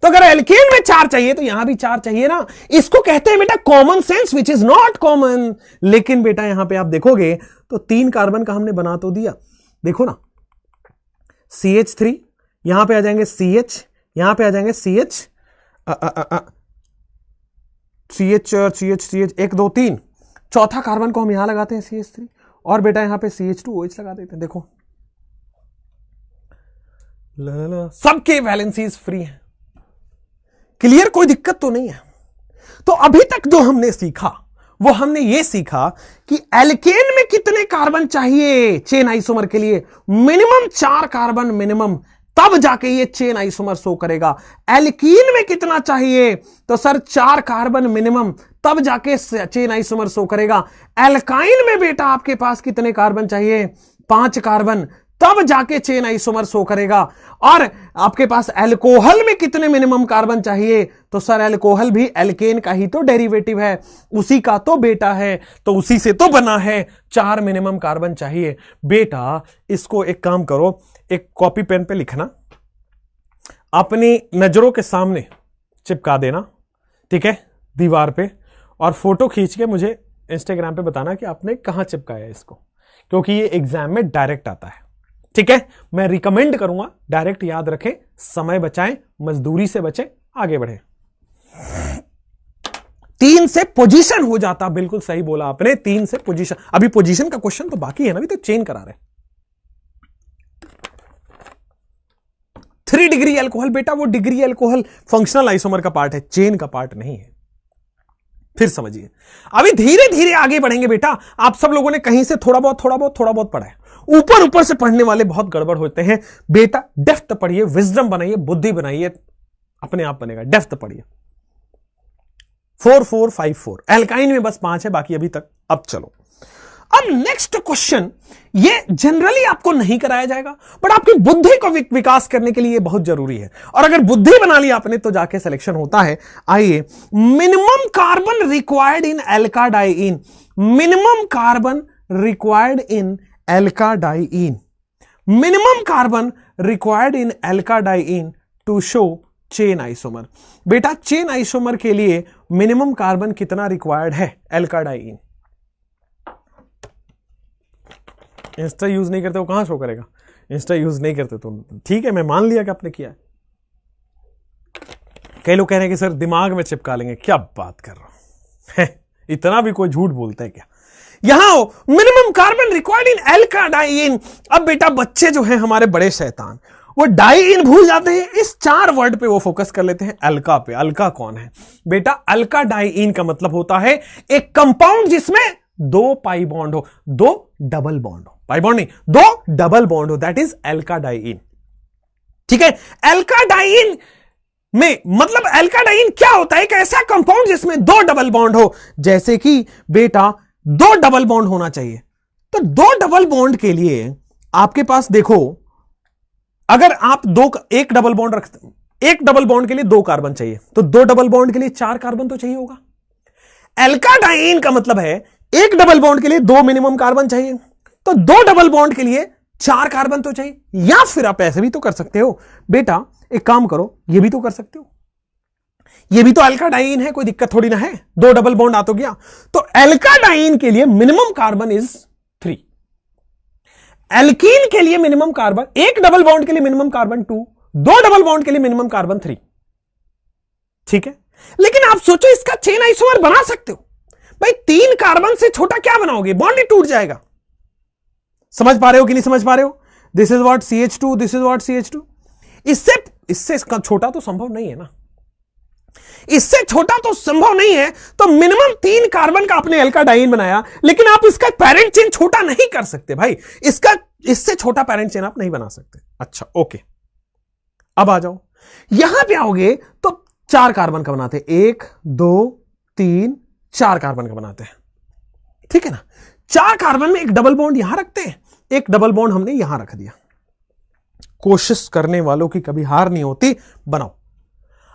तो अगर एल्केन में 4 चाहिए तो यहां भी 4 चाहिए ना। इसको कहते हैं बेटा common sense, which is not common. लेकिन बेटा यहां पे आप देखोगे तो 3 कार्बन का हमने बना तो दिया, देखो ना, CH3 यहां पे आ जाएंगे, CH यहां पे आ जाएंगे, CH 1 2 3, चौथा कार्बन को हम यहां लगाते हैं CH3, और बेटा यहां पे CH2 OH लगा देते हैं। देखो सबके वैलेंसीज फ्री हैं, क्लियर, कोई दिक्कत तो नहीं है। तो अभी तक जो हमने सीखा वो हमने ये सीखा कि एल्केन में कितने कार्बन चाहिए चेन आइसोमर के लिए? मिनिमम 4 कार्बन मिनिमम, तब जाके ये चेन आइसोमर शो करेगा। एल्कीन में कितना चाहिए? तो सर 4 कार्बन मिनिमम, तब जाके चेन आइसोमर शो करेगा। एल्काइन में बेटा आपके पास कितने कार्बन चाहिए? 5 कार्बन, तब जाके चेन आइसोमर शो करेगा। और आपके पास अल्कोहल में कितने मिनिमम कार्बन चाहिए? तो सर अल्कोहल भी एल्केन का ही तो डेरिवेटिव है, उसी का तो बेटा है, तो उसी से तो बना है। 4 मिनिमम कार्बन चाहिए बेटा। इसको एक काम करो, एक कॉपी पेन पे लिखना, अपनी नजरों के सामने चिपका देना, ठीक है, दीवार पे, और फोटो खींच के मुझे इंस्टाग्राम पे बताना कि आपने कहां चिपकाया इसको, क्योंकि ये एग्जाम में डायरेक्ट आता है। ठीक है, मैं रिकमेंड करूंगा डायरेक्ट याद रखें, समय बचाएं, मजदूरी से बचें, आगे बढ़े। 3 से पोजीशन हो जाता, बिल्कुल सही बोला आपने, 3 से पोजीशन। अभी पोजीशन का क्वेश्चन तो बाकी है ना, अभी तो चेन करा रहे। 3 डिग्री अल्कोहल बेटा, वो डिग्री अल्कोहल फंक्शनल आइसोमर का पार्ट है, चेन का पार्ट नहीं है। फिर समझिए, अभी धीरे धीरे आगे बढ़ेंगे बेटा। आप सब लोगों ने कहीं से थोड़ा बहुत पढ़ा है, ऊपर से पढ़ने वाले बहुत गड़बड़ होते हैं बेटा। डेप्थ पढ़िए, विजडम बनाइए, बुद्धि बनाइए, अपने आप बनेगा। डेप्थ पढ़िए। 4 4 5 4 एल्काइन में बस 5 है, बाकी अभी तक। अब चलो, अब नेक्स्ट क्वेश्चन, ये जनरली आपको नहीं कराया जाएगा, बट आपकी बुद्धि को विकास करने के लिए ये बहुत जरूरी है। और अगर बुद्धि बना ली आपने तो जाके सिलेक्शन होता है। आइए, minimum carbon required in alkadiene, minimum carbon required in alkadiene, minimum carbon required in alkadiene to show chain isomer. बेटा चेन आइसोमर के लिए मिनिमम कार्बन कितना रिक्वायर्ड है एल्काडाइन? इंस्टा यूज नहीं करते हो, कहां शो करेगा? इंस्टा यूज नहीं करते तो ठीक है, मैं मान लिया कि आपने किया है। कई लोग कह रहे हैं कि सर दिमाग में चिपका लेंगे। क्या बात कर रहा हूं, इतना भी कोई झूठ बोलता है क्या? यहां मिनिमम कार्बन रिक्वायर्ड इन एल्काडाइन। अब बेटा बच्चे जो हैं हमारे बड़े शैतान, वो डाइइन भूल जाते हैं, इस 4 वर्ड पे वो फोकस कर लेते हैं, अल्का पे। अल्का कौन है बेटा? अल्काडाइन का मतलब होता है एक कंपाउंड जिसमें 2 पाई बॉन्ड हो, 2 डबल बॉन्ड हो, पाई बॉन्ड नहीं, 2 डबल बॉन्ड हो, दैट इज एल्काडाइन। ठीक है, एल्काडाइन में मतलब एल्काडाइन क्या होता है? एक ऐसा कंपाउंड जिसमें 2 डबल बॉन्ड हो। जैसे कि बेटा 2 डबल बॉन्ड होना चाहिए, तो 2 डबल बॉन्ड के लिए आपके पास देखो, अगर आप 1 डबल बॉन्ड रखते, 1 डबल बॉन्ड के लिए 2 कार्बन चाहिए, तो 2 डबल बॉन्ड के लिए 4 कार्बन तो चाहिए होगा। एल्काडाइन का मतलब है 1 डबल बॉन्ड के लिए 2 मिनिमम कार्बन चाहिए, तो 2 डबल बॉन्ड के लिए 4 कार्बन तो चाहिए। या फिर आप ऐसे भी तो कर सकते हो बेटा, एक काम करो, ये भी तो कर सकते हो, ये भी तो एल्काडाइन है, कोई दिक्कत थोड़ी ना है, 2 डबल बॉन्ड आ तो गया। तो एल्काडाइन के लिए मिनिमम कार्बन इज 3, एल्कीन के लिए मिनिमम कार्बन, 1 डबल बॉन्ड के लिए मिनिमम कार्बन 2, 2 डबल बॉन्ड के लिए मिनिमम कार्बन 3। ठीक है, लेकिन आप सोचो इसका चेन आइसोमर बना सकते हो भाई, 3 कार्बन से छोटा क्या बनाओगे? बॉन्ड ही टूट जाएगा। समझ पा रहे हो कि नहीं समझ पा रहे हो? This is what CH2, this is what CH2। इससे इसका छोटा तो संभव नहीं है ना, इससे छोटा तो संभव नहीं है। तो मिनिमम 3 कार्बन का आपने एल्काडाइन बनाया, लेकिन आप इसका पैरेंट चेन छोटा नहीं कर सकते भाई, इससे छोटा पैरेंट चेन आप नहीं बना सकते। अच्छा ओके, अब आ जाओ, यहां पे आओगे तो 4 कार्बन का बनाते हैं, 1 2 3 4 कार्बन का बनाते हैं। ठीक है ना, 4 कार्बन में 1 डबल बॉन्ड यहां रखते हैं, 1 डबल बॉन्ड हमने यहां रख दिया। कोशिश करने वालों की कभी हार नहीं होती, बनाओ।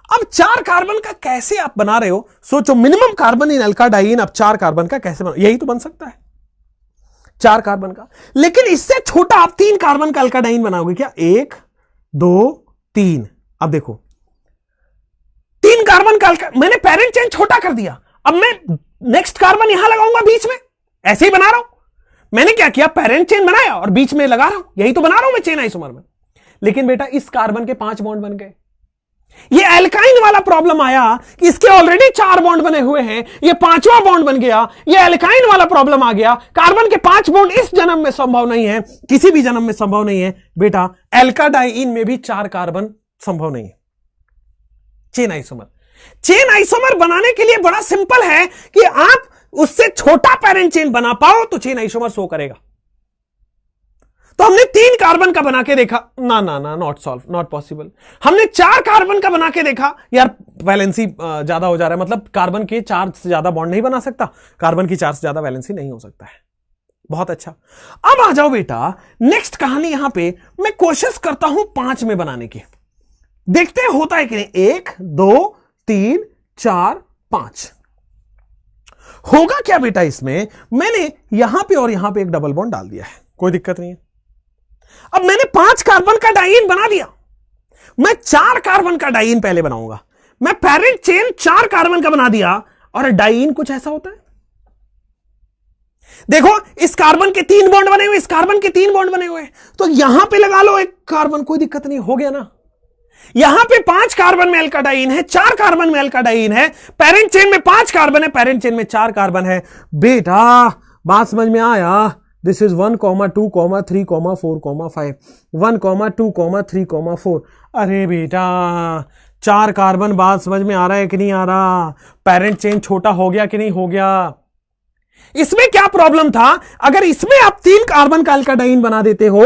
अब 4 कार्बन का कैसे आप बना रहे हो? सोचो, मिनिमम कार्बन इन एल्काडाइन, अब 4 कार्बन का कैसे बना? यही तो बन सकता है 4 कार्बन का, लेकिन इससे छोटा आप 3 कार्बन का एल्काडाइन बनाओगे क्या? 1 2 3। अब देखो 3 कार्बन का मैंने पैरेंट चेन छोटा कर दिया, अब मैं नेक्स्ट कार्बन यहां लगाऊंगा बीच में, ऐसे ही बना रहा हूं। मैंने क्या किया? पैरेंट चेन बनाया और बीच में लगा रहा हूं, यही तो बना रहा हूं मैं चेन आइसोमर में। लेकिन बेटा इस कार्बन के 5 बॉन्ड बन गए। ये एल्काइन वाला प्रॉब्लम आया कि इसके ऑलरेडी 4 बॉन्ड बने हुए हैं, ये 5वां बॉन्ड बन गया। ये एल्काइन वाला प्रॉब्लम आ गया, कार्बन के 5 बॉन्ड इस जन्म में संभव नहीं है, किसी भी जन्म में संभव नहीं है बेटा। एल्काडाइन में भी 4 कार्बन संभव नहीं है। चेन आइसोमर बनाने के लिए बड़ा सिंपल है कि आप उससे छोटा पैरेंट चेन बना पाओ तो चेन आइसोमर शो करेगा। तो हमने 3 कार्बन का बना के देखा, ना ना ना, नॉट सॉल्व, नॉट पॉसिबल। हमने 4 कार्बन का बना के देखा, यार वैलेंसी ज्यादा हो जा रहा है, मतलब कार्बन के 4 से ज्यादा बॉन्ड नहीं बना सकता, कार्बन की 4 से ज्यादा वैलेंसी नहीं हो सकता है। बहुत अच्छा। अब आ जाओ बेटा, नेक्स्ट कहानी यहां पे मैं कोशिश करता हूं 5 में बनाने की, देखते हैं होता है कि नहीं। 1 2 3 4 5 होगा क्या बेटा इसमें? मैंने यहां पे और यहां पे एक डबल बॉन्ड डाल दिया है, कोई दिक्कत नहीं है। अब मैंने 5 कार्बन का डाइईन बना दिया, मैं 4 कार्बन का डाइईन पहले बनाऊंगा। मैं पेरेंट चेन 4 कार्बन का बना दिया, और डाइईन कुछ ऐसा होता है। देखो, इस कार्बन के 3 बॉन्ड बने हुए, इस कार्बन के 3 बॉन्ड बने हुए, तो यहां पे लगा लो एक कार्बन, कोई दिक्कत नहीं, हो गया ना। यहां पे 5 कार्बन में एल्काडाइन है, 4 कार्बन में एल्काडाइन है, पेरेंट चेन में 5 कार्बन है, पेरेंट चेन में 4 कार्बन है। बेटा बात समझ में आया? This is 1, 2, 3, 4, 5, 1, 2, 3, 4। अरे बेटा 4 कार्बन, बात समझ में आ रहा है कि नहीं आ रहा? पेरेंट चेन छोटा हो गया कि नहीं हो गया? इसमें क्या प्रॉब्लम था? अगर इसमें आप 3 कार्बन का एल्काडाइन बना देते हो,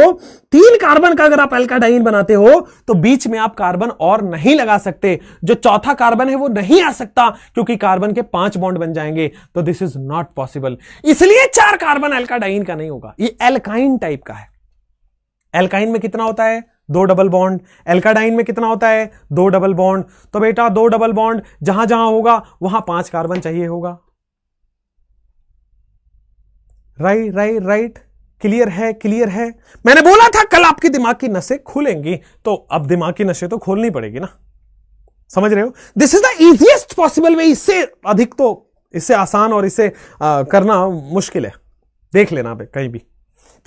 3 कार्बन का अगर आप एल्काडाइन बनाते हो, तो बीच में आप कार्बन और नहीं लगा सकते, जो चौथा कार्बन है वो नहीं आ सकता, क्योंकि कार्बन के 5 बॉन्ड बन जाएंगे। तो दिस इज नॉट पॉसिबल, इसलिए 4 कार्बन एल्काडाइन का नहीं होगा, ये एल्काइन टाइप का है। एल्काइन में कितना होता है? 2 डबल बॉन्ड। एल्काडाइन में कितना होता है? 2 डबल बॉन्ड। तो बेटा 2 डबल बॉन्ड जहां जहां होगा वहां 5 कार्बन चाहिए होगा। राइट, क्लियर है, क्लियर है। मैंने बोला था कल आपकी दिमाग की नसें खुलेंगी, तो अब दिमाग की नसें तो खोलनी पड़ेगी ना, समझ रहे हो? This is the easiest possible way, इससे अधिक तो, इससे आसान और इससे करना मुश्किल है, देख लेना कहीं भी।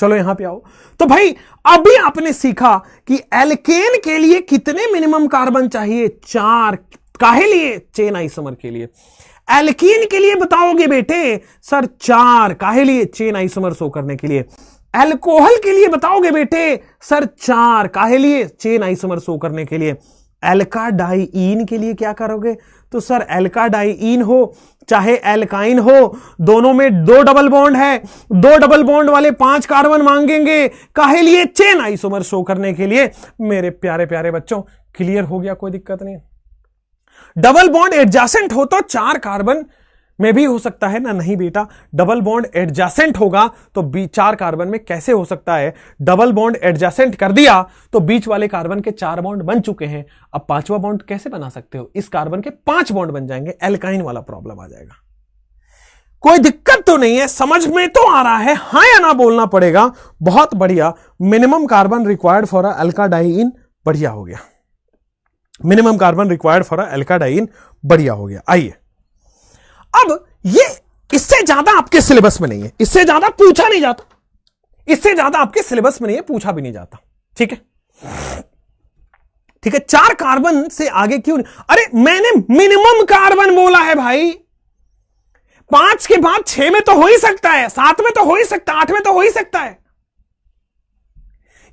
चलो यहां पे आओ। तो भाई अभी आपने सीखा कि एल्केन के लिए कितने मिनिमम कार्बन चाहिए? 4। काहे लिए? चेन आइसोमर के लिए। एल्कीन के लिए बताओगे बेटे सर 4, काहे लिए? चेन आइसोमर शो करने के लिए। अल्कोहल के लिए बताओगे बेटे सर 4, काहे लिए? चेन आइसोमर शो करने के लिए। एल्काडाइईन के लिए क्या करोगे? तो सर एल्काडाइईन हो चाहे एल्काइन हो, दोनों में 2 डबल बॉन्ड है, 2 डबल बॉन्ड वाले 5 कार्बन मांगेंगे, काहे लिए? चेन आइसोमर शो करने के लिए। मेरे प्यारे प्यारे बच्चों, क्लियर हो गया? कोई दिक्कत नहीं। डबल बॉन्ड एडजेसेंट हो तो 4 कार्बन में भी हो सकता है ना? नहीं बेटा, डबल बॉन्ड एडजेसेंट होगा तो 4 कार्बन में कैसे हो सकता है? डबल बॉन्ड एडजेसेंट कर दिया तो बीच वाले कार्बन के 4 बॉन्ड बन चुके हैं, अब 5वां बॉन्ड कैसे बना सकते हो? इस कार्बन के 5 बॉन्ड बन जाएंगे, एल्काइन वाला प्रॉब्लम आ जाएगा। कोई दिक्कत तो नहीं है, समझ में तो आ रहा है? हां या ना बोलना पड़ेगा। बहुत बढ़िया, minimum carbon required for a alkadiene, बढ़िया हो गया। Minimum carbon required for alkadiene, बढ़िया हो गया। आइए अब ये इससे ज्यादा आपके सिलेबस में नहीं है, इससे ज्यादा पूछा नहीं जाता, इससे ज्यादा आपके सिलेबस में नहीं है, पूछा भी नहीं जाता। ठीक है, ठीक है। 4 कार्बन से आगे क्यों नहीं? अरे मैंने मिनिमम कार्बन बोला है भाई। 5 के बाद 6 में तो हो ही सकता है, 7 में तो हो ही सकता है, 8 में तो हो ही सकता है।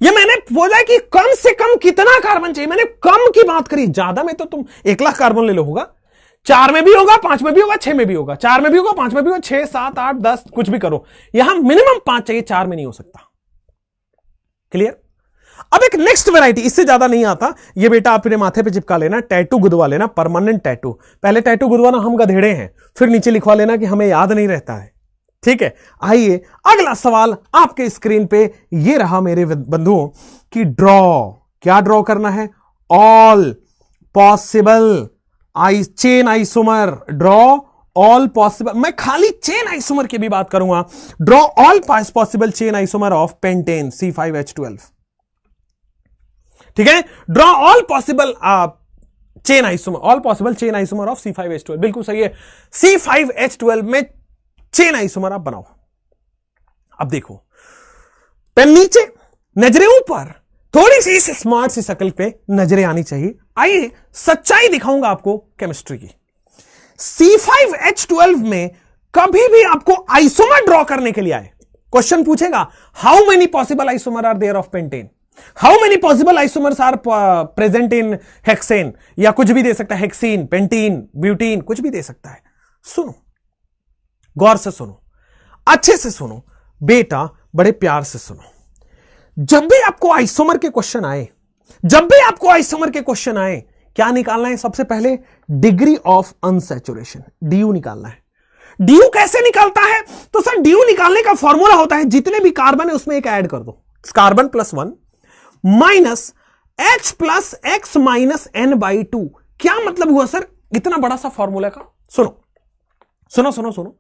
ये मैंने बोला कि कम से कम कितना कार्बन चाहिए, मैंने कम की बात करी। ज्यादा में तो तुम 1 लाख कार्बन ले लो, होगा 4 में भी होगा, 5 में भी होगा, 6 में भी होगा, 4 में भी होगा, 5 में भी होगा, 6 7 8 10 कुछ भी करो, यहां मिनिमम 5 चाहिए, 4 में नहीं हो सकता। क्लियर? अब एक नेक्स्ट वैरायटी, इससे ज्यादा नहीं आता, ये बेटा आप अपने माथे पे चिपका लेना, टैटू गुदवा लेना, परमानेंट टैटू। पहले टैटू गुदवाना हम गधेड़े हैं, फिर नीचे लिखवा लेना कि हमें याद नहीं रहता है। ठीक है, आइए अगला सवाल आपके स्क्रीन पे ये रहा मेरे बंधुओं कि ड्रॉ, क्या ड्रॉ करना है? All possible chain isomer, draw all possible. मैं खाली चेन आइसोमर की भी बात करूंगा। Draw all possible chain isomer of pentane C5H12। ठीक है, draw all possible chain isomer, all possible chain isomer of C5H12, बिल्कुल सही है। C5H12 में चेन आइसोमर आप बनाओ। अब देखो, पेन नीचे, नजरें ऊपर, थोड़ी सी इस स्मार्ट सी शक्ल पे नजरें आनी चाहिए। आइए सच्चाई दिखाऊंगा आपको केमिस्ट्री की। C5H12 में कभी भी आपको आइसोमर ड्रॉ करने के लिए आए, क्वेश्चन पूछेगा how many possible isomer are there of pentane, how many possible isomers are present in hexane, या कुछ भी दे सकता है, हेक्सीन, पेंटीन, ब्यूटीन, कुछ भी दे सकता है। सुनो, गौर से सुनो, अच्छे से सुनो बेटा, बड़े प्यार से सुनो। जब भी आपको आइसोमर के क्वेश्चन आए, जब भी आपको आइसोमर के क्वेश्चन आए, क्या निकालना है? सबसे पहले डिग्री ऑफ अनसैचुरेशन, DU निकालना है। ड्यू कैसे निकालता है? तो सर ड्यू निकालने का फॉर्मूला होता है जितने भी कार्बन है उसमें एक ऐड कर दो, carbon +1 minus H plus x minus n/2। क्या मतलब हुआ सर इतना बड़ा सा फॉर्मूला का? सुनो सुनो सुनो सुनो,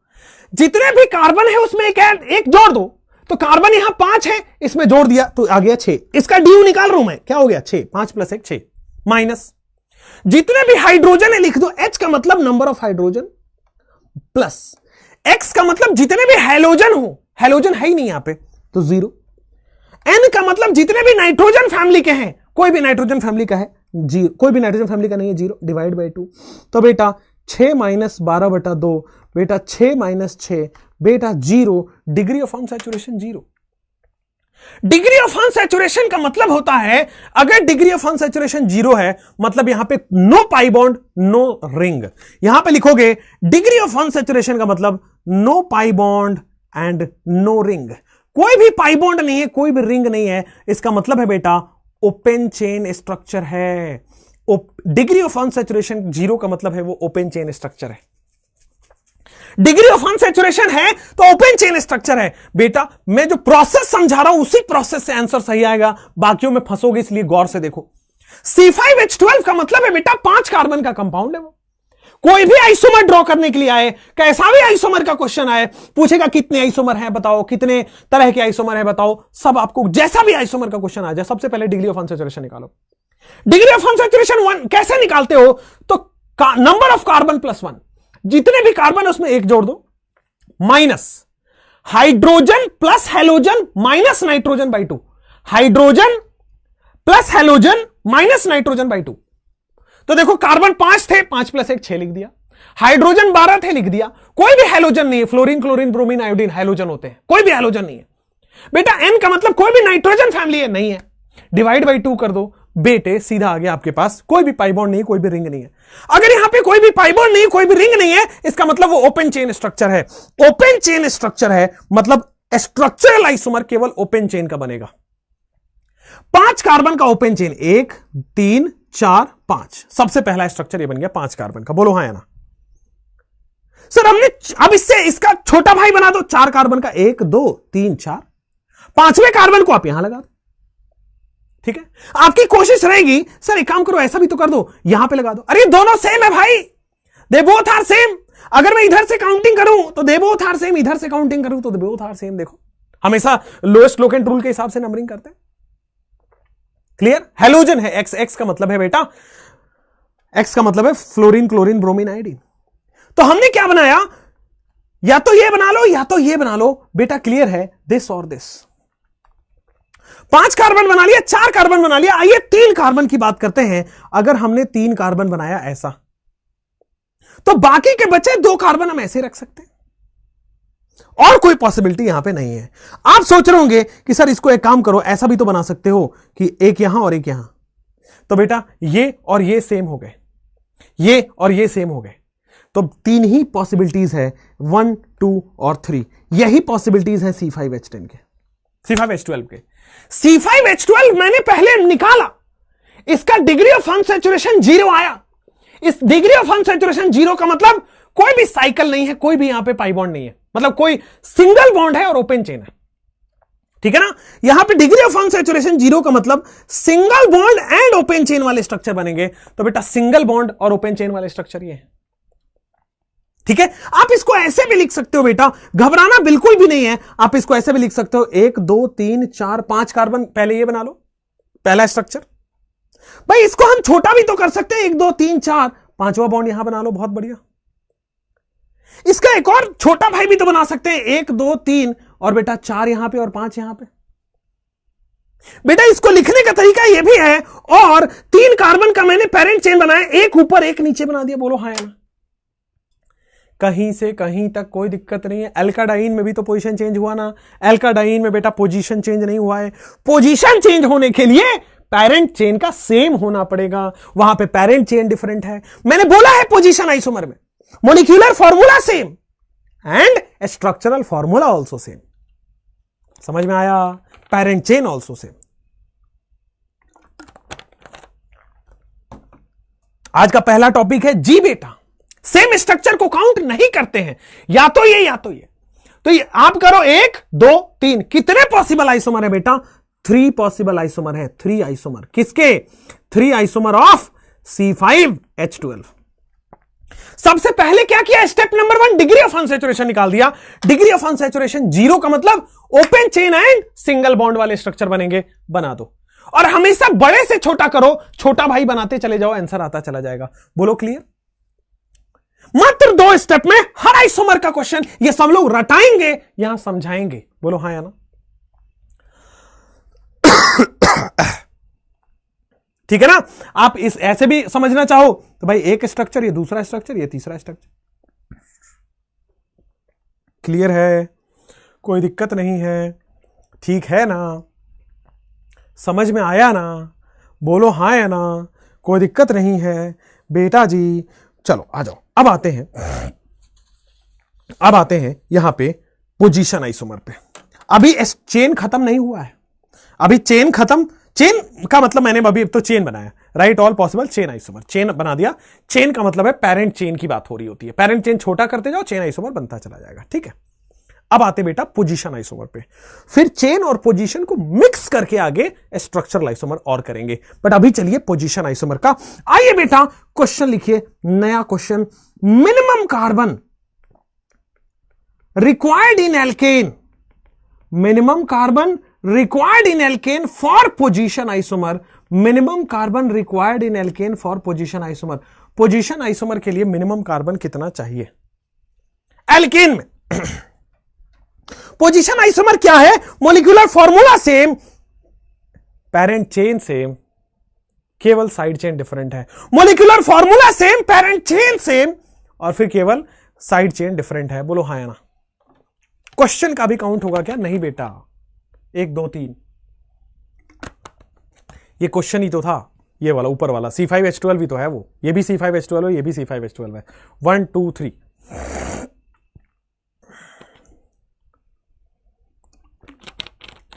जितने भी कार्बन है उसमें एक जोड़ दो, तो कार्बन यहां 5 है, इसमें जोड़ दिया तो आ गया 6। इसका ड्यू निकाल रहा हूं मैं, क्या हो गया 6, 5 + 1 6, माइनस जितने भी हाइड्रोजन है लिख दो, H का मतलब number of hydrogen, plus X का मतलब जितने भी हैलोजन हो, हैलोजन है ही नहीं यहां पे तो 0, N का मतलब जितने भी नाइट्रोजन फैमिली के हैं, कोई भी नाइट्रोजन फैमिली का है 0, कोई भी नाइट्रोजन फैमिली का नहीं है 0, डिवाइड बाय 2। तो बेटा 6 - 12/2, बेटा 6 - 6, बेटा 0, degree of unsaturation 0। Degree of unsaturation का मतलब होता है, अगर डिग्री ऑफ अनसैचुरेशन 0 है मतलब यहां पे no pi bond no ring. यहां पे लिखोगे डिग्री ऑफ अनसैचुरेशन का मतलब no pi bond and no ring, कोई भी पाई बॉन्ड नहीं है, कोई भी रिंग नहीं है, इसका मतलब है बेटा ओपन चेन स्ट्रक्चर है। डिग्री ऑफ अनसैचुरेशन 0 का मतलब है वो ओपन चेन स्ट्रक्चर है। डिग्री ऑफ अनसैचुरेशन है तो ओपन चेन स्ट्रक्चर है। बेटा मैं जो प्रोसेस समझा रहा हूं उसी प्रोसेस से आंसर सही आएगा, बाकियों में फंसोगे, इसलिए गौर से देखो। C5H12 का मतलब है बेटा 5 कार्बन का कंपाउंड है वो। कोई भी आइसोमर ड्रॉ करने के लिए आए, कैसा भी आइसोमर का क्वेश्चन आए, पूछेगा कितने आइसोमर हैं बताओ, कितने तरह के आइसोमर हैं बताओ, सब आपको जैसा भी आइसोमर का क्वेश्चन आ जाए सबसे पहले डिग्री ऑफ अनसैचुरेशन निकालो। डिग्री ऑफ अनसैचुरेशन 1 कैसे निकालते हो? तो नंबर ऑफ कार्बन +1, जितने भी कार्बन उसमें एक जोड़ दो, minus hydrogen plus halogen minus nitrogen by 2, hydrogen plus halogen minus nitrogen by 2। तो देखो कार्बन 5 थे, 5 + 1 6 लिख दिया, हाइड्रोजन 12 थे लिख दिया, कोई भी हेलोजन नहीं है, fluorine chlorine bromine iodine halogen होते हैं, कोई भी हेलोजन नहीं है। बेटा N का मतलब कोई भी नाइट्रोजन फैमिली है, नहीं है, डिवाइड बाई 2 कर दो, बेटे सीधा आ गया आपके पास, कोई भी पाई बॉन्ड नहीं, कोई भी रिंग नहीं है। अगर यहां पे कोई भी पाई बॉन्ड नहीं, कोई भी रिंग नहीं है, इसका मतलब वो ओपन चेन स्ट्रक्चर है। ओपन चेन स्ट्रक्चर है मतलब स्ट्रक्चरल आइसोमर केवल ओपन चेन का बनेगा। 5 कार्बन का ओपन चेन, 1 3 4 5, सबसे पहला स्ट्रक्चर ये बन गया 5 कार्बन का। बोलो हाँ या ना? सर हमने अब इससे इसका छोटा भाई बना दो, 4 कार्बन का, 1 2 3 4, 5वें कार्बन को आप यहां लगा दो, ठीक है। आपकी कोशिश रहेगी सर एक काम करो ऐसा भी तो कर दो, यहां पे लगा दो, अरे दोनों सेम है भाई, दे बोथ आर सेम। अगर मैं इधर से काउंटिंग करूं तो दे बोथ आर सेम, इधर से काउंटिंग करूं तो दे बोथ आर सेम। देखो हमेशा लोएस्ट लोकेंट रूल के हिसाब से नंबरिंग करते हैं। क्लियर? हेलोजन है एक्स, एक्स का मतलब है बेटा, एक्स का मतलब है फ्लोरीन क्लोरीन ब्रोमीन आयोडीन। तो हमने क्या बनाया, या तो ये बना लो या तो ये बना लो बेटा। क्लियर है? दिस और दिस। 5 कार्बन बना लिया, 4 कार्बन बना लिया। आइए 3 कार्बन की बात करते हैं। अगर हमने 3 कार्बन बनाया ऐसा, तो बाकी के बचे 2 कार्बन हम ऐसे रख सकते हैं, और कोई पॉसिबिलिटी यहां पे नहीं है। आप सोच रहे होंगे कि सर इसको एक काम करो, ऐसा भी तो बना सकते हो कि एक यहां और एक यहां। तो बेटा ये और ये सेम हो गए, ये और ये सेम हो गए, तो 3 ही पॉसिबिलिटीज है, 1 2 और 3। यही पॉसिबिलिटीज है C5H10 के, C5H12 के। C5H12 मैंने पहले निकाला, इसका डिग्री ऑफ अनसैचुरेशन 0 आया। इस डिग्री ऑफ अनसैचुरेशन 0 का मतलब कोई भी साइकिल नहीं है, कोई भी यहां पे पाई बॉन्ड नहीं है, मतलब कोई सिंगल बॉन्ड है और ओपन चेन है, ठीक है ना। यहां पे डिग्री ऑफ अनसैचुरेशन 0 का मतलब single bond and open chain वाले स्ट्रक्चर बनेंगे। तो बेटा सिंगल बॉन्ड और ओपन चेन वाले स्ट्रक्चर ये है, ठीक है। आप इसको ऐसे भी लिख सकते हो बेटा, घबराना बिल्कुल भी नहीं है। आप इसको ऐसे भी लिख सकते हो 1 2 3 4 5 कार्बन, पहले ये बना लो पहला स्ट्रक्चर। भाई इसको हम छोटा भी तो कर सकते हैं, 1 2 3 4, 5वां बॉन्ड यहां बना लो, बहुत बढ़िया। इसका एक और छोटा भाई भी तो बना सकते हैं, 1 2 3 और बेटा 4 यहां पे और 5 यहां पे। बेटा इसको लिखने का तरीका यह भी है। और 3 कार्बन का मैंने पेरेंट चेन बनाया, एक ऊपर एक नीचे बना दिया। बोलो हाँ या ना? कहीं से कहीं तक कोई दिक्कत नहीं है। एल्काडाइन में भी तो पोजीशन चेंज हुआ ना, एल्काडाइन में बेटा पोजीशन चेंज नहीं हुआ है। पोजीशन चेंज होने के लिए पेरेंट चेन का सेम होना पड़ेगा, वहां पे पेरेंट चेन डिफरेंट है। मैंने बोला है पोजीशन आइसोमर में molecular formula same and structural formula also same. समझ में आया? Parent chain also same. आज का पहला टॉपिक है जी बेटा, सेम स्ट्रक्चर को काउंट नहीं करते हैं, या तो ये या तो ये। तो ये आप करो 1 2 3, कितने पॉसिबल आइसोमर है बेटा? 3 पॉसिबल आइसोमर है। 3 आइसोमर किसके? 3 आइसोमर ऑफ C5H12। सबसे पहले क्या किया? Step number 1 degree of unsaturation निकाल दिया। डिग्री ऑफ अनसैचुरेशन 0 का मतलब open chain and single bond वाले स्ट्रक्चर बनेंगे, बना दो। और हमेशा बड़े से छोटा करो, छोटा भाई बनाते चले जाओ, आंसर आता चला जाएगा। बोलो क्लियर? मात्र 2 स्टेप में हर आइसोमर का क्वेश्चन, ये सब लोग रटाएंगे, यहां समझाएंगे। बोलो हाँ या ना? ठीक है ना? आप इस ऐसे भी समझना चाहो तो भाई एक स्ट्रक्चर, ये दूसरा स्ट्रक्चर, ये तीसरा स्ट्रक्चर। क्लियर है? कोई दिक्कत नहीं है? ठीक है ना? समझ में आया ना? बोलो हाँ या ना? कोई दिक्कत नहीं है बेटा जी? चलो आ जाओ। अब आते हैं यहां पे पोजीशन आइसोमर पे। अभी चेन खत्म नहीं हुआ है, अभी चेन खत्म। चेन का मतलब मैंने अभी तो चेन बनाया, right? All possible chain isomer, chain बना दिया। चेन का मतलब है पेरेंट चेन की बात हो रही होती है। पेरेंट चेन छोटा करते जाओ, चेन आइसोमर बनता चला जाएगा। ठीक है, अब आते बेटा पोजीशन आइसोमर पे। फिर चेन और पोजीशन को मिक्स करके आगे स्ट्रक्चरल आइसोमर और करेंगे, बट अभी चलिए पोजीशन आइसोमर का। आइए बेटा क्वेश्चन लिखिए, नया question. Minimum carbon required in alkane, minimum carbon required in alkane for position isomer. Minimum carbon required in alkane for position isomer. Position isomer के लिए मिनिमम कार्बन कितना चाहिए एल्केन में? पोजीशन आइसोमर क्या है? Molecular formula same, parent chain same, केवल साइड चेन डिफरेंट है। Molecular formula same, parent chain same, और फिर केवल साइड चेन डिफरेंट है। बोलो हाँ या ना? क्वेश्चन का भी काउंट होगा क्या? नहीं बेटा, 1 2 3 ये क्वेश्चन ही तो था, ये वाला ऊपर वाला C5H12 भी तो है वो, ये भी C5H12 है, ये भी C5H12 है। 1 2 3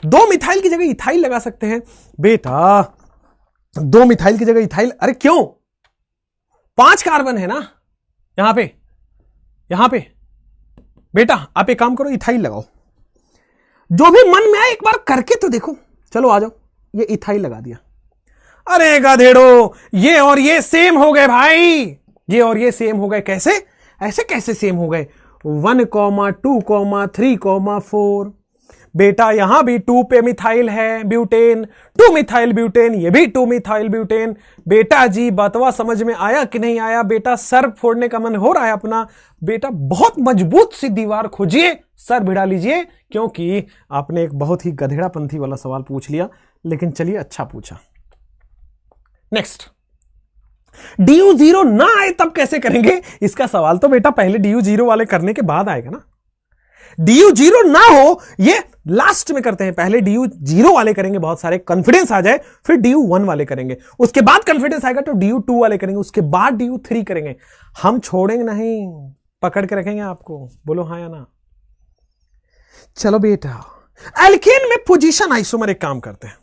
2 मिथाइल की जगह इथाइल लगा सकते हैं बेटा। 2 मिथाइल की जगह इथाइल, अरे क्यों? 5 कार्बन है ना यहां पे बेटा। आप एक काम करो, इथाइल लगाओ, जो भी मन में आए एक बार करके तो देखो। चलो आ जाओ, ये इथाइल लगा दिया। अरे गधेड़ो, ये और ये सेम हो गए भाई, ये और ये सेम हो गए। कैसे? ऐसे कैसे सेम हो गए? 1, 2, 3, 4 बेटा। यहां भी 2 पे मिथाइल है ब्यूटेन, 2 मिथाइल ब्यूटेन, ये भी 2 मिथाइल ब्यूटेन। बेटा जी बतवा समझ में आया कि नहीं आया? बेटा सर फोड़ने का मन हो रहा है अपना? बेटा बहुत मजबूत सी दीवार खोजिए, सर भिड़ा लीजिए, क्योंकि आपने एक बहुत ही गधेड़ापंथी वाला सवाल पूछ लिया, लेकिन चलिए अच्छा पूछा। नेक्स्ट, DU0 ना आए तब कैसे करेंगे? इसका सवाल तो बेटा पहले DU0 वाले करने के बाद आएगा ना। DU0 ना हो ये लास्ट में करते हैं, पहले DU0 वाले करेंगे, बहुत सारे कॉन्फिडेंस आ जाए, फिर DU1 वाले करेंगे, उसके बाद कॉन्फिडेंस आएगा तो DU2 वाले करेंगे, उसके बाद DU3 करेंगे। हम छोड़ेंगे नहीं, पकड़ के रखेंगे आपको। बोलो हाँ या ना? चलो बेटा, एल्केन में पोजीशन आइसोमर एक काम करते हैं।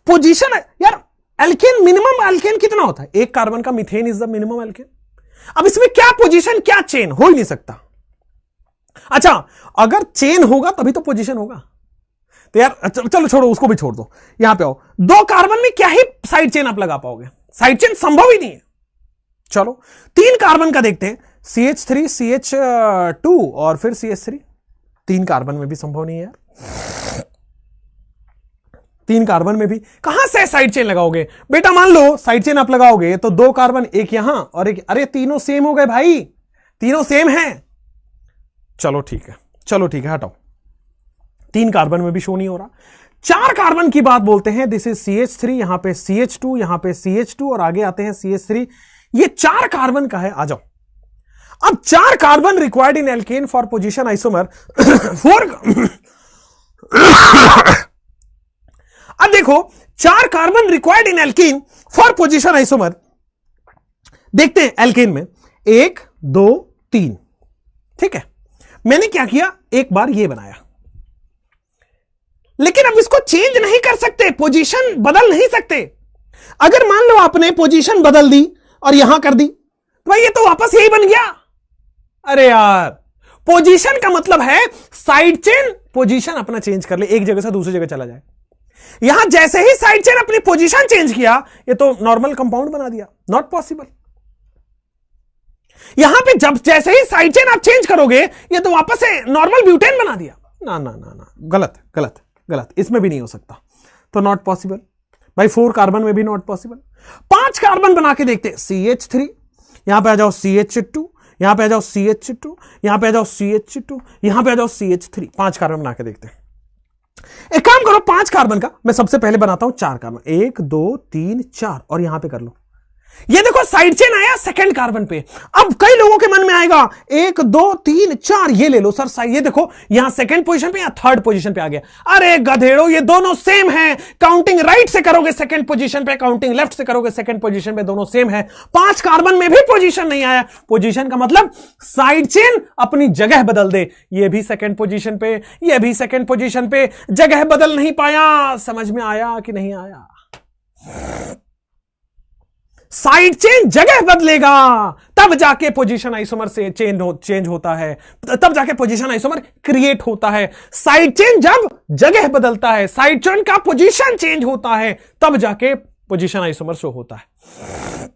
पोजीशन यार, एल्केन मिनिमम एल्केन कितना होता है? 1 कार्बन का methane is the minimum alkane. अब इसमें क्या पोजीशन क्या चेन? हो ही नहीं सकता। अच्छा, अगर चेन होगा तभी तो पोजीशन होगा। तो यार चलो छोड़ो, उसको भी छोड़ दो। यहां पे आओ, 2 कार्बन में क्या ही साइड चेन आप लगा पाओगे? साइड चेन संभव ही नहीं है। चलो 3 कार्बन का देखते हैं, CH3 CH2 और फिर CH3। 3 कार्बन में भी संभव नहीं है यार। 3 कार्बन में भी कहां से साइड चेन लगाओगे बेटा? मान लो साइड चेन आप लगाओगे तो 2 कार्बन, एक यहां और एक, अरे तीनों सेम हो गए भाई, तीनों सेम हैं। चलो ठीक है, हटाओ। 3 कार्बन में भी शो नहीं हो रहा। 4 कार्बन की बात बोलते हैं, दिस इज CH3, यहां पे CH2, यहां पे CH2 और आगे आते हैं CH3। ये 4 कार्बन का है। आ जाओ, अब 4 carbon required in alkane for position isomer. अब देखो, 4 carbon required in alkane for position isomer. देखते हैं एल्केन में 1 2 3। ठीक है, मैंने क्या किया, एक बार ये बनाया, लेकिन अब इसको चेंज नहीं कर सकते, पोजीशन बदल नहीं सकते। अगर मान लो आपने पोजीशन बदल दी और यहां कर दी तो भाई ये तो वापस यही बन गया। अरे यार, पोजीशन का मतलब है साइड चेन पोजीशन अपना चेंज कर ले, एक जगह से दूसरी जगह चला जाए। यहां जैसे ही साइड चेन अपनी पोजीशन चेंज किया, ये तो नॉर्मल कंपाउंड बना दिया, नॉट पॉसिबल। यहां पे जब जैसे ही साइड चेन आप चेंज करोगे, ये तो वापस से नॉर्मल ब्यूटेन बना दिया। ना ना ना ना, गलत गलत गलत, इसमें भी नहीं हो सकता, तो नॉट पॉसिबल भाई। 4 कार्बन में भी नॉट पॉसिबल। 5 कार्बन बना के देखते, CH3, यहां पे आ जाओ CH2, यहां पे आ जाओ CH2, यहां पे आ जाओ CH2, यहां पे आ जाओ CH3, 5 कार्बन बना के देखते हैं। एक काम करो, 5 कार्बन का मैं सबसे पहले बनाता हूं 4 कार्बन, 1 2 3 4, और यहां पे कर लो। ये देखो साइड चेन आया सेकंड कार्बन पे। अब कई लोगों के मन में आएगा 1 2 3 4, ये ले लो सर साइड, ये देखो यहां सेकंड पोजीशन पे या थर्ड पोजीशन पे आ गया। अरे गधेड़ो, ये दोनों सेम है। काउंटिंग राइट से करोगे सेकंड पोजीशन पे, काउंटिंग लेफ्ट से करोगे सेकंड पोजीशन पे, दोनों सेम है। 5 कार्बन में भी पोजीशन नहीं आया। पोजीशन का मतलब साइड चेन अपनी जगह बदल दे। ये भी सेकंड पोजीशन पे, ये भी सेकंड पोजीशन पे, जगह बदल नहीं पाया। समझ में आया कि नहीं आया? साइड चेन जगह बदलेगा तब जाके पोजीशन आइसोमर से चेंज होता है, तब जाके पोजीशन आइसोमर क्रिएट होता है। साइड चेन जब जगह बदलता है, साइड चेन का पोजीशन चेंज होता है, तब जाके पोजीशन आइसोमर शो होता है।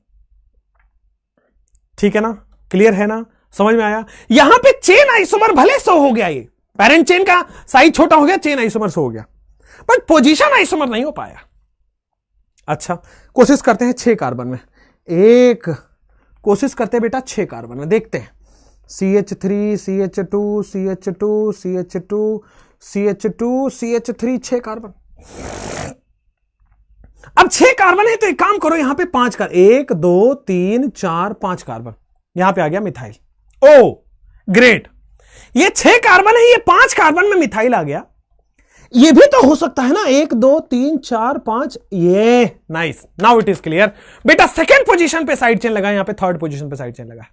ठीक है ना? क्लियर है ना? समझ में आया? यहां पे चेन आइसोमर भले शो हो गया, ये पैरेंट चेन का साइज छोटा हो गया, चेन आइसोमर शो हो गया, बट पोजीशन आइसोमर नहीं हो पाया। अच्छा, कोशिश करते हैं 6 कार्बन में। कोशिश करते हैं बेटा 6 कार्बन में, देखते हैं। CH3 CH2 CH2 CH2 CH2 CH3, 6 carbon. अब 6 कार्बन है तो एक काम करो, यहां पे 5 कार्बन, 1 2 3 4 5 कार्बन, यहां पे आ गया मिथाइल। ओ ग्रेट, ये 6 कार्बन है, ये 5 कार्बन में मिथाइल आ गया। ये भी तो हो सकता है ना, 1 2 3 4 5, ये nice, now it is clear. बेटा सेकंड पोजीशन पे साइड चेन लगा, यहां पे थर्ड पोजीशन पे साइड चेन लगा।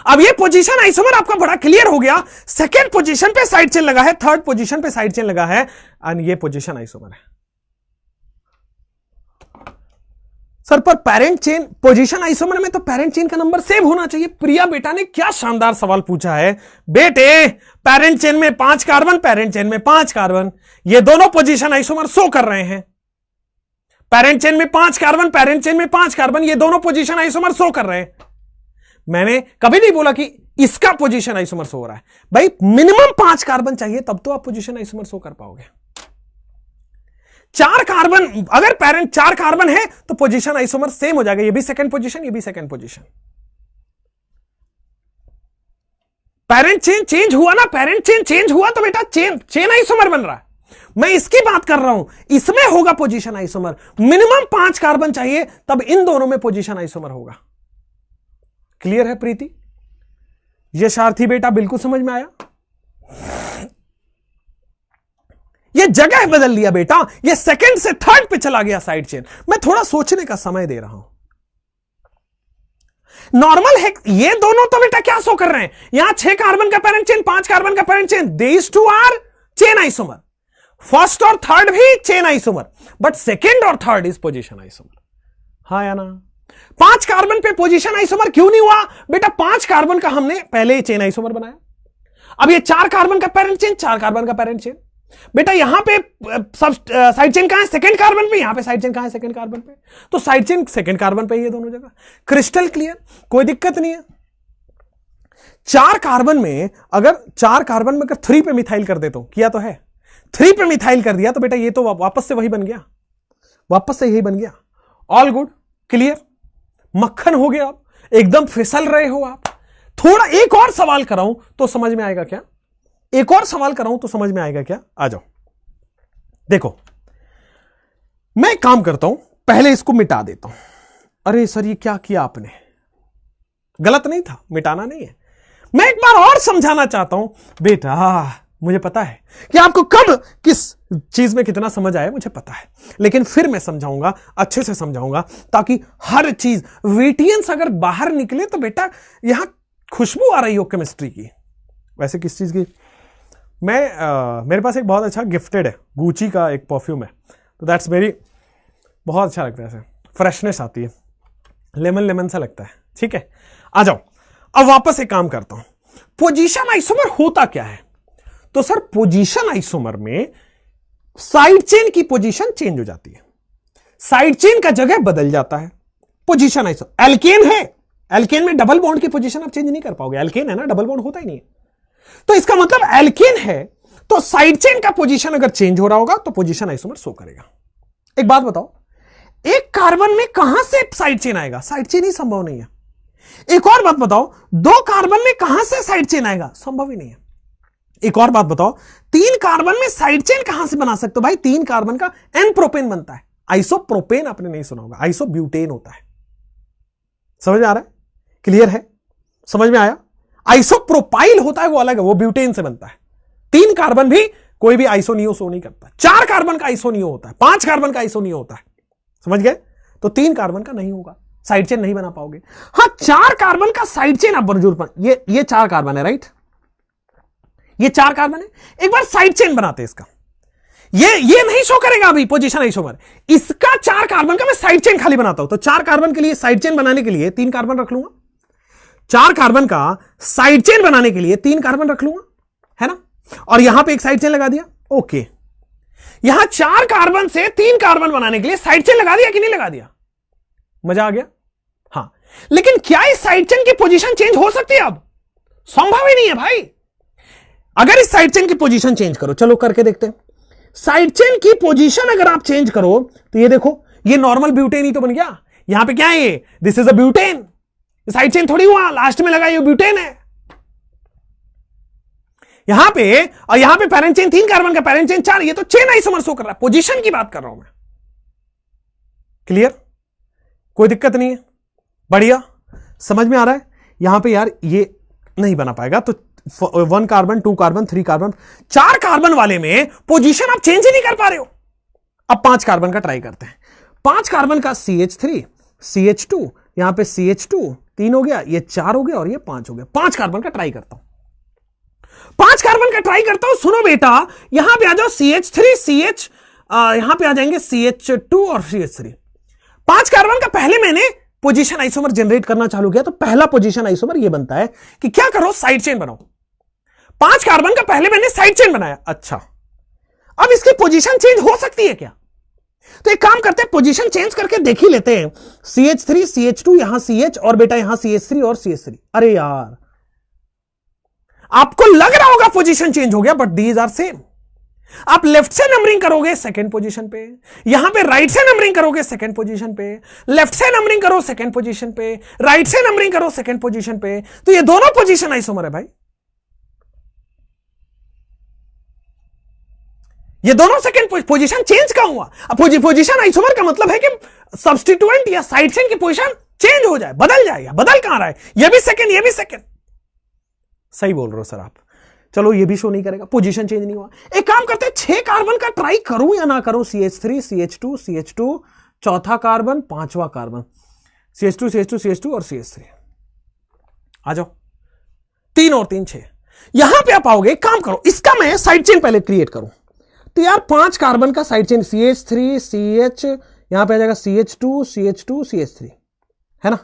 अब ये पोजीशन आइसोमर आपका बड़ा क्लियर हो गया। सेकंड पोजीशन पे साइड चेन लगा है, थर्ड पोजीशन पे साइड चेन लगा है, एंड ये पोजीशन आइसोमर है। सर पर पेरेंट चेन पोजीशन आइसोमर में तो पेरेंट चेन का नंबर सेम होना चाहिए। प्रिया बेटा ने क्या शानदार सवाल पूछा है बेटे। पेरेंट चेन में 5 कार्बन, पेरेंट चेन में 5 कार्बन, ये दोनों पोजीशन आइसोमर शो कर रहे हैं। पेरेंट चेन में 5 कार्बन, पेरेंट चेन में 5 कार्बन, ये दोनों पोजीशन आइसोमर शो कर रहे हैं। मैंने कभी नहीं बोला कि इसका पोजीशन आइसोमर शो हो रहा है। भाई मिनिमम 5 कार्बन चाहिए, तब तो आप पोजीशन आइसोमर शो कर पाओगे। 4 कार्बन, अगर पेरेंट 4 कार्बन है तो पोजीशन आइसोमर सेम हो जाएगा। ये भी सेकंड पोजीशन, ये भी second position. Parent chain change हुआ ना, पेरेंट चेन चेंज हुआ तो बेटा चेन आइसोमर बन रहा है। मैं इसकी बात कर रहा हूं, इसमें होगा पोजीशन आइसोमर। मिनिमम 5 कार्बन चाहिए, तब इन दोनों में पोजीशन आइसोमर होगा। क्लियर है प्रीति? यशार्थी बेटा बिल्कुल समझ में आया? ये जगह बदल लिया बेटा, ये सेकंड से थर्ड पे चला गया साइड चेन। मैं थोड़ा सोचने का समय दे रहा हूं। नॉर्मल है, ये दोनों तो बेटा क्या शो कर रहे हैं, यहां 6 कार्बन का पेरेंट चेन, 5 कार्बन का parent chain, these two are chain isomer. First और थर्ड भी चेन आइसोमर, बट सेकंड और थर्ड इज पोजीशन आइसोमर। हाँ या ना? 5 कार्बन पे पोजीशन आइसोमर क्यों नहीं हुआ बेटा? 5 कार्बन का हमने पहले ही चेन आइसोमर बनाया। अब ये 4 कार्बन का पेरेंट चेन, 4 कार्बन का पेरेंट चेन। बेटा यहां पे सब साइड चेन कहां है? सेकंड कार्बन पे। यहां पे साइड चेन कहां है? सेकंड कार्बन पे। तो साइड चेन सेकंड कार्बन पे ही है दोनों जगह। क्रिस्टल क्लियर, कोई दिक्कत नहीं है। 4 कार्बन में अगर 3 पे मिथाइल कर देता हूं, किया तो है, 3 पे मिथाइल कर दिया तो बेटा ये तो वापस से वही बन गया, वापस से यही बन गया। ऑल गुड, क्लियर, मक्खन हो गया। आप एकदम फिसल रहे हो। आप थोड़ा एक और सवाल कराऊं तो समझ में आएगा क्या? एक और सवाल कराऊं तो समझ में आएगा क्या? आ जाओ, देखो मैं एक काम करता हूं, पहले इसको मिटा देता हूं। अरे सर ये क्या किया आपने? गलत नहीं था, मिटाना नहीं है। मैं एक बार और समझाना चाहता हूं बेटा। मुझे पता है कि आपको कब किस चीज में कितना समझ आया, मुझे पता है, लेकिन फिर मैं समझाऊंगा, अच्छे से समझाऊंगा, ताकि हर चीज वेटियंस अगर बाहर निकले तो बेटा यहां खुशबू आ रही हो केमिस्ट्री की। वैसे किस चीज की? मेरे पास एक बहुत अच्छा गिफ्टेड है, गुची का एक परफ्यूम है, तो दैट्स वेरी, बहुत अच्छा लगता है, ऐसे फ्रेशनेस आती है, लेमन लेमन सा लगता है। ठीक है, आ जाओ। अब वापस एक काम करता हूं, पोजीशन आइसोमर होता क्या है? तो सर पोजीशन आइसोमर में साइड चेन की पोजीशन चेंज हो जाती है, साइड चेन का जगह बदल जाता है। पोजीशन आइसोमर एल्केन है, एल्केन में डबल बॉन्ड की पोजीशन आप चेंज नहीं कर पाओगे, एल्केन है ना, डबल बॉन्ड होता ही नहीं है। तो इसका मतलब एल्केन है तो साइड चेन का पोजीशन अगर चेंज हो रहा होगा तो पोजीशन आइसोमर शो करेगा। एक बात बताओ, एक कार्बन में कहां से साइड चेन आएगा? साइड चेन ही संभव नहीं है। एक और बात बताओ, दो कार्बन में कहां से साइड चेन आएगा? संभव ही नहीं है। एक और बात बताओ, तीन कार्बन में साइड चेन कहां से बना सकते हो? भाई तीन कार्बन का एन प्रोपेन बनता है, आइसोप्रोपेन आपने नहीं सुना होगा, आइसोब्यूटेन होता है। समझ में आ रहा है? क्लियर है? समझ में आया? आइसोप्रोपाइल होता है वो अलग है, वो ब्यूटेन से बनता है। तीन कार्बन भी कोई भी आइसोनियो शो नहीं करता। चार कार्बन का आइसोनियो होता है, पांच कार्बन का आइसोनियो होता है। समझ गए? तो तीन कार्बन का नहीं होगा, साइड चेन नहीं बना पाओगे। हाँ, चार कार्बन का साइड चेन आप जरूर ये चार कार्बन है, राइट? ये चार कार्बन है। एक बार साइड चेन बनाते हैं इसका, ये नहीं शो करेगा अभी पोजीशन आइसोमर। इसका चार कार्बन का मैं साइड चेन खाली बनाता हूं, तो चार कार्बन के लिए साइड चेन बनाने के लिए तीन कार्बन रख लूंगा। चार कार्बन का साइड चेन बनाने के लिए तीन कार्बन रख लूंगा, है ना? और यहां पे एक साइड चेन लगा दिया। ओके, यहां चार कार्बन से तीन कार्बन बनाने के लिए साइड चेन लगा दिया कि नहीं लगा दिया? मजा आ गया? हाँ, लेकिन क्या इस साइड चेन की पोजीशन चेंज हो सकती है? अब संभव ही नहीं है भाई। अगर इस साइड चेन की पोजीशन चेंज करो, चलो करके देखते हैं। साइड चेन की पोजीशन अगर आप चेंज करो तो ये देखो, ये नॉर्मल ब्यूटेन ही तो बन गया। यहां पे क्या है? ये this is a butane, side chain थोड़ी हुआ, लास्ट में लगा ये ब्यूटेन है यहां पे। और यहां पे पैरेंट चेन तीन कार्बन का, पैरेंट चेन चार, ये तो चेन आइसोमर शो कर रहा है। पोजीशन की बात कर रहा हूं मैं। क्लियर? कोई दिक्कत नहीं है? बढ़िया, समझ में आ रहा है? यहां पे यार ये नहीं बना पाएगा, तो one carbon, two carbon, three carbon, चार कार्बन वाले में पोजीशन आप चेंज ही नहीं कर पा रहे हो। अब पांच कार्बन का ट्राई करते हैं। पांच कार्बन का CH3, CH2, यहां पे CH2 तीन हो गया, ये चार हो गया और ये पांच हो गया। पांच कार्बन का ट्राई करता हूं, पांच कार्बन का ट्राई करता हूं। सुनो बेटा, यहां पे आ जाओ CH3, CH, यहां पे आ जाएंगे CH2 और CH3। पांच कार्बन का पहले मैंने पोजीशन आइसोमर जनरेट करना चालू किया, तो पहला पोजीशन आइसोमर ये बनता है कि क्या करो, साइड चेन बनाओ। पांच कार्बन का पहले मैंने साइड चेन बनाया। अच्छा, अब इसकी पोजीशन चेंज हो सकती है क्या? तो एक काम करते हैं, पोजीशन चेंज करके देख ही लेते हैं। CH3, CH2, यहां CH और बेटा यहां CH3 और CH3। अरे यार, आपको लग रहा होगा पोजीशन चेंज हो गया, बट दीज आर सेम। आप लेफ्ट से नंबरिंग करोगे सेकंड पोजीशन पे, यहां पे राइट से नंबरिंग करोगे सेकंड पोजीशन पे, लेफ्ट से नंबरिंग करो सेकंड पोजीशन पे, राइट से नंबरिंग करो सेकंड पोजीशन पे, तो ये दोनों पोजीशन आइसोमर है भाई। ये दोनों सेकंड पोजीशन चेंज कहां हुआ? अब पोजीशन आइसोमर का मतलब है कि सब्स्टिट्यूएंट या साइड चेन की पोजीशन चेंज हो जाए, बदल जाए। या बदल कहां रहा है? ये भी सेकंड, ये भी सेकंड। सही बोल रहे हो सर आप। चलो ये भी शो नहीं करेगा, पोजीशन चेंज नहीं हुआ। एक काम करते हैं, 6 कार्बन का ट्राई करूं या ना करूं? CH3, CH2, CH2, चौथा कार्बन, पांचवा कार्बन, CH2, CH2, CH2 और CH3। आ जाओ, तीन और तीन, 6। यहां पे आप आओगे, काम करो, इसका मैं साइड चेन पहले क्रिएट करूं। तो यार 5 कार्बन का साइड चेन, CH3, CH, यहां पे आ जाएगा CH2, CH2, CH3, है ना?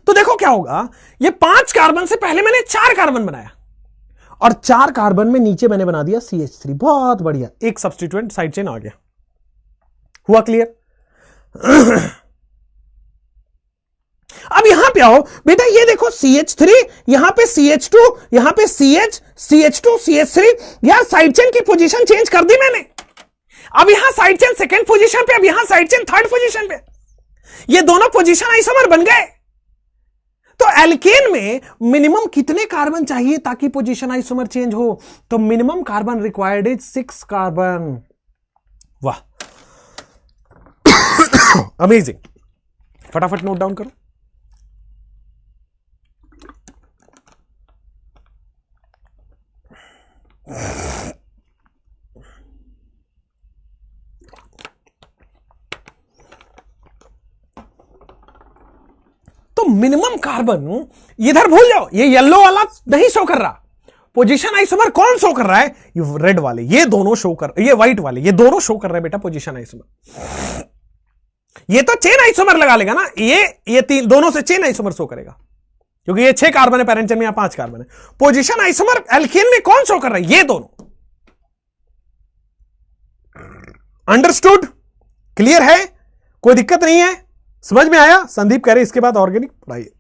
तो देखो क्या होगा, ये 5 कार्बन से पहले मैंने 4 कार्बन बनाया और 4 कार्बन में नीचे मैंने बना दिया CH3। बहुत बढ़िया, एक सब्स्टिट्यूएंट साइड चेन आ गया। हुआ क्लियर? अब यहां पे आओ बेटा, ये देखो CH3, यहां पे CH2, यहां पे CH, CH2, CH3। यार साइड चेन की पोजीशन चेंज कर दी मैंने। अब यहां साइड चेन सेकंड पोजीशन पे, अब यहां साइड चेन थर्ड पोजीशन पे। ये दोनों पोजीशन आइसोमर बन गए। तो एल्केन में मिनिमम कितने कार्बन चाहिए ताकि पोजीशन आइसोमर चेंज हो? तो minimum carbon required is 6 carbon. वाह, अमेजिंग। फटाफट नोट डाउन करो। तो मिनिमम कार्बन इधर भूल जाओ, ये येलो वाला नहीं शो कर रहा। पोजीशन आइसोमर कौन शो कर रहा है? ये रेड वाले, ये दोनों शो कर, ये व्हाइट वाले, ये दोनों शो कर रहे हैं बेटा पोजीशन आइसोमर। ये तो चेन आइसोमर लगा लेगा ना, ये तीन दोनों से चेन आइसोमर शो करेगा। क्योंकि ये 6 कार्बन है पैरेंट चेन में, यहां 5 कार्बन है। पोजीशन आइसोमर एल्केन में कौन शो कर रहा है? ये दोनों। अंडरस्टूड? क्लियर है? कोई दिक्कत नहीं है? समझ में आया? संदीप कह रहे इसके बाद ऑर्गेनिक पढ़ाइए।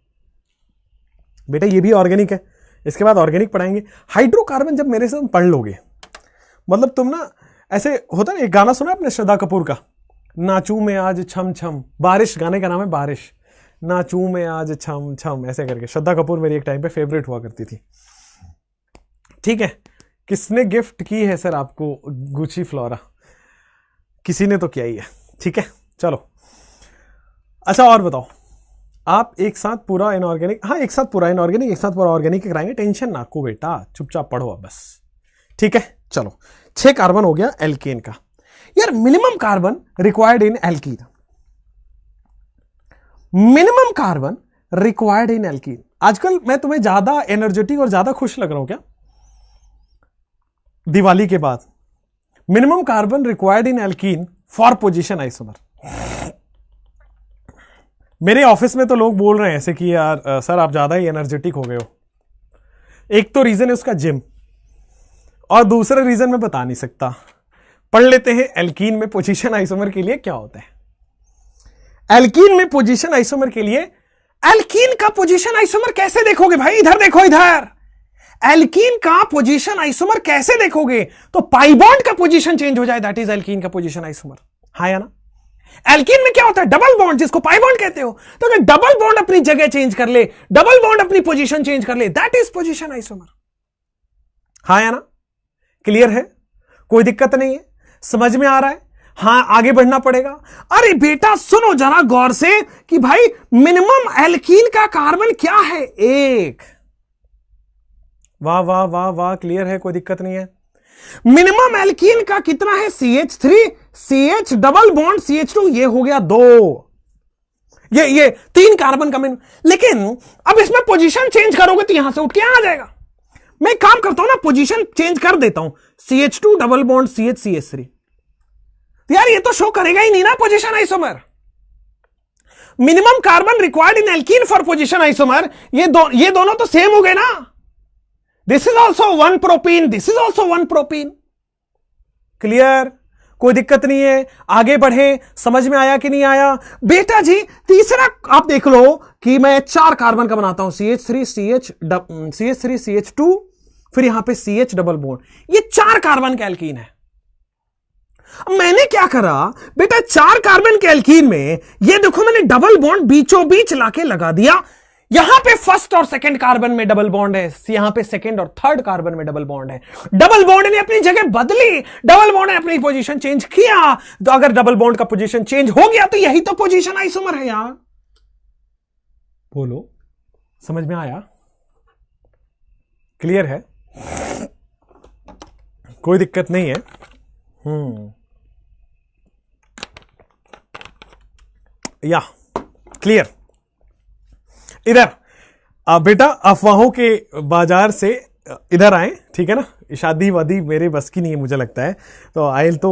बेटा ये भी ऑर्गेनिक है, इसके बाद ऑर्गेनिक पढ़ाएंगे। हाइड्रोकार्बन जब मेरे से पढ़ लोगे, मतलब तुम ना ऐसे होता ना, एक गाना सुना आपने श्रद्धा कपूर का, नाचू में आज छम छम, बारिश गाने का नाम है बारिश, नाचू में आज छम छम, ऐसे करके। श्रद्धा कपूर मेरी एक टाइम पे फेवरेट हुआ करती थी। ठीक है, किसने गिफ्ट की है सर आपको गुची फ्लोरा? किसी ने तो किया ही है। ठीक है, चलो अच्छा और बताओ, आप एक साथ पूरा इनऑर्गेनिक, हाँ एक साथ पूरा इनऑर्गेनिक, एक साथ पूरा ऑर्गेनिक कराएंगे, टेंशन ना को बेटा, चुपचाप पढ़ो अब बस। ठीक है, चलो 6 कार्बन हो गया एल्केन का। यार minimum carbon required in alkene, minimum carbon required in alkene. आजकल मैं तुम्हें ज्यादा एनर्जेटिक और ज्यादा खुश लग रहा हूं क्या दिवाली के बाद? Minimum carbon required in alkene for position isomer. मेरे ऑफिस में तो लोग बोल रहे हैं ऐसे कि यार सर आप ज्यादा ही एनर्जेटिक हो गए हो। एक तो रीजन है उसका जिम, और दूसरा रीजन मैं बता नहीं सकता। पढ़ लेते हैं एल्कीन में पोजीशन आइसोमर के लिए क्या होता है। एल्कीन में पोजीशन आइसोमर के लिए, एल्कीन का पोजीशन आइसोमर कैसे देखोगे भाई? इधर देखो, इधर एल्कीन का पोजीशन आइसोमर कैसे देखोगे? तो पाई बॉन्ड का पोजीशन चेंज हो जाए, दैट इज एल्कीन का पोजीशन आइसोमर। हाँ या ना? एल्कीन में क्या होता है? डबल बॉन्ड, जिसको पाई बॉन्ड कहते हो। तो अगर डबल बॉन्ड अपनी जगह चेंज कर ले, डबल बॉन्ड अपनी पोजीशन चेंज कर ले, दैट इज पोजीशन आइसोमर। हाँ या ना? क्लियर है? कोई दिक्कत नहीं है? समझ में आ रहा है? हाँ आगे बढ़ना पड़ेगा। अरे बेटा सुनो जरा गौर से कि भाई मिनिमम एल्कीन का कार्बन क्या है? 1। वाह वाह वाह वाह, क्लियर है? कोई दिक्कत नहीं है? मिनिमम एल्कीन का कितना है? CH3, CH double bond CH2, ये हो गया 2। ये 3 कार्बन का मिनिमम। लेकिन अब इसमें पोजीशन चेंज करोगे तो यहां से उठ के आ जाएगा। मैं काम करता हूं ना, पोजीशन चेंज कर देता हूं, CH2 double bond CH CH3। यार ये तो शो करेगा ही नहीं ना position isomer. Minimum carbon required in alkene for position isomer, ये दोनों तो सेम हो गए ना। This is also 1 propene, this is also 1 propene. Clear? कोई दिक्कत नहीं है? आगे बढ़े। समझ में आया कि नहीं आया? बेटा जी तीसरा आप देख लो कि मैं 4 कार्बन का बनाता हूं, CH3 CH2, फिर यहां पे CH डबल बॉन्ड, ये 4 कार्बन का एल्कीन है। मैंने क्या करा बेटा, 4 कार्बन के एल्कीन में ये देखो मैंने डबल बॉन्ड बीचों बीच लाके लगा दिया। यहां पे फर्स्ट और सेकंड कार्बन में डबल बॉन्ड है, यहां पे सेकंड और थर्ड कार्बन में डबल बॉन्ड है। डबल बॉन्ड ने अपनी जगह बदली, डबल बॉन्ड ने अपनी पोजीशन चेंज किया। तो अगर डबल बॉन्ड का पोजीशन चेंज हो गया तो यही तो पोजीशन आइसोमर है यार। बोलो, समझ में आया? क्लियर है? कोई दिक्कत नहीं है? या क्लियर? इधर बेटा अफवाहों के बाजार से इधर आए, ठीक है ना? शादी वादी मेरे बस की नहीं है मुझे लगता है। तो आयल तो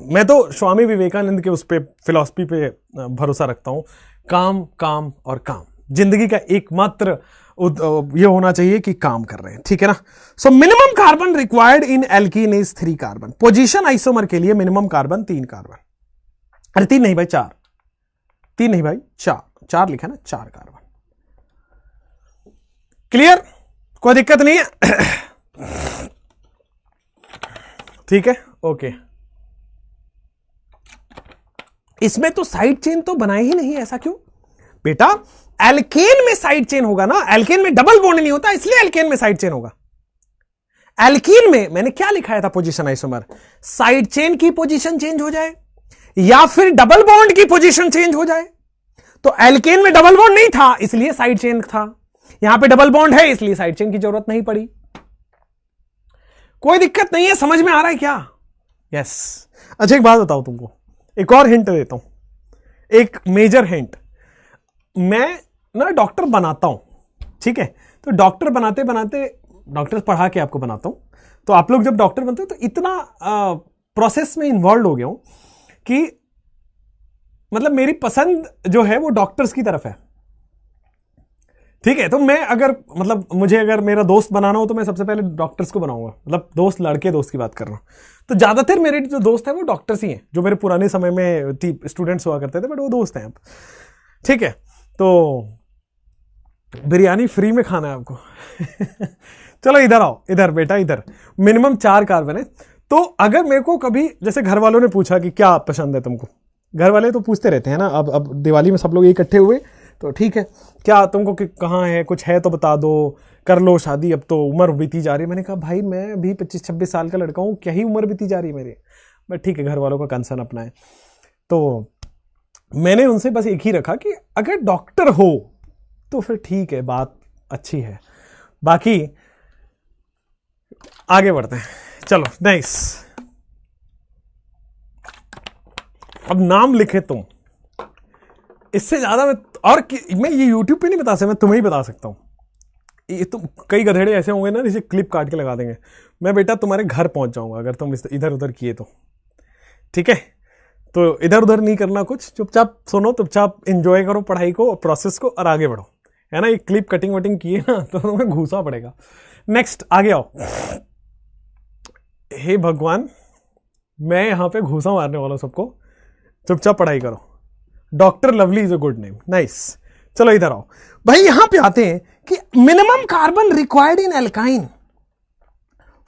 मैं तो स्वामी विवेकानंद के उस पे फिलॉसफी पे भरोसा रखता हूं, काम काम और काम। जिंदगी का एकमात्र ये होना चाहिए कि काम कर रहे हैं, ठीक है ना? सो minimum carbon required in alkene is 3 carbon. Position isomer के लिए मिनिमम कार्बन 3 कार्बन। अरे 3 नहीं भाई 4, 3 नहीं भाई 4 लिखा ना, 4 कार्बन। क्लियर? कोई दिक्कत नहीं है? ठीक है, ओके। इसमें तो साइड चेन तो बनाए ही नहीं, ऐसा क्यों बेटा? एल्केन में साइड चेन होगा ना, एल्केन में डबल बॉन्ड नहीं होता, इसलिए एल्केन में साइड चेन होगा। एल्कीन में मैंने क्या लिखाया था पोजीशन आइसोमर? साइड चेन की पोजीशन चेंज हो जाए या फिर डबल बॉन्ड की पोजीशन चेंज हो जाए। तो एल्केन में डबल बॉन्ड नहीं था इसलिए साइड चेन था, यहां पे डबल बॉन्ड है इसलिए साइड चेन की जरूरत नहीं पड़ी। कोई दिक्कत नहीं है? समझ में आ रहा है क्या? यस। अच्छा एक बात बताओ तुमको, एक और हिंट देता हूं, एक मेजर हिंट। मैं ना डॉक्टर बनाता हूं, ठीक है? तो डॉक्टर बनाते बनाते, डॉक्टर पढ़ा के आपको बनाता हूं, तो आप लोग जब डॉक्टर बनते हो तो इतना प्रोसेस में इन्वॉल्व हो गया हूं कि मतलब मेरी पसंद जो है वो डॉक्टर्स की तरफ है। ठीक है, तो मैं अगर मतलब मुझे अगर मेरा दोस्त बनाना हो तो मैं सबसे पहले डॉक्टर्स को बनाऊंगा, मतलब दोस्त, लड़के दोस्त की बात कर रहा हूँ। तो ज्यादातर मेरे जो दोस्त हैं वो डॉक्टर्स ही हैं, जो मेरे पुराने समय में स्टूडेंट्स हुआ करते थे, बट वो दोस्त हैं अब। ठीक है, तो बिरयानी फ्री में खाना है आपको। चलो इधर आओ, इधर बेटा, इधर। मिनिमम 4 कार्बन है। तो अगर मेरे को कभी जैसे घर वालों ने पूछा कि क्या पसंद है तुमको, घर वाले तो पूछते रहते हैं ना, अब दिवाली में सब लोग इकट्ठे हुए तो ठीक है, क्या तुमको कहाँ है, कुछ है तो बता दो, कर लो शादी, अब तो उम्र बीती जा रही है। मैंने कहा भाई मैं अभी 25-26 साल का लड़का हूँ, क्या ही उम्र बीती जा रही है मेरी। बट ठीक है, घर वालों का कंसर्न अपना है। तो मैंने उनसे बस एक ही रखा कि अगर डॉक्टर हो तो फिर ठीक है, बात अच्छी है, बाकी आगे बढ़ते हैं। चलो नाइस। अब नाम लिखे तुम, इससे ज्यादा मैं ये यूट्यूब पे नहीं बता सकता, मैं तुम्हें ही बता सकता हूं। ये तुम कई गधेड़े ऐसे होंगे ना जिसे क्लिप काट के लगा देंगे। मैं बेटा तुम्हारे घर पहुंच जाऊंगा अगर तुम इधर उधर किए तो। ठीक है, तो इधर उधर नहीं करना कुछ, चुपचाप सुनो, चुपचाप एंजॉय करो पढ़ाई को, प्रोसेस को, और आगे बढ़ो, है ना। ये क्लिप कटिंग वटिंग किए ना तो तुम्हें घूसा पड़ेगा। नेक्स्ट, आगे आओ। हे भगवान, मैं यहां पे घूसा मारने वाला हूं सबको, चुपचाप पढ़ाई करो। Doctor lovely is a good name, nice. चलो इधर आओ भाई, यहां पे आते हैं कि minimum carbon required in alkyne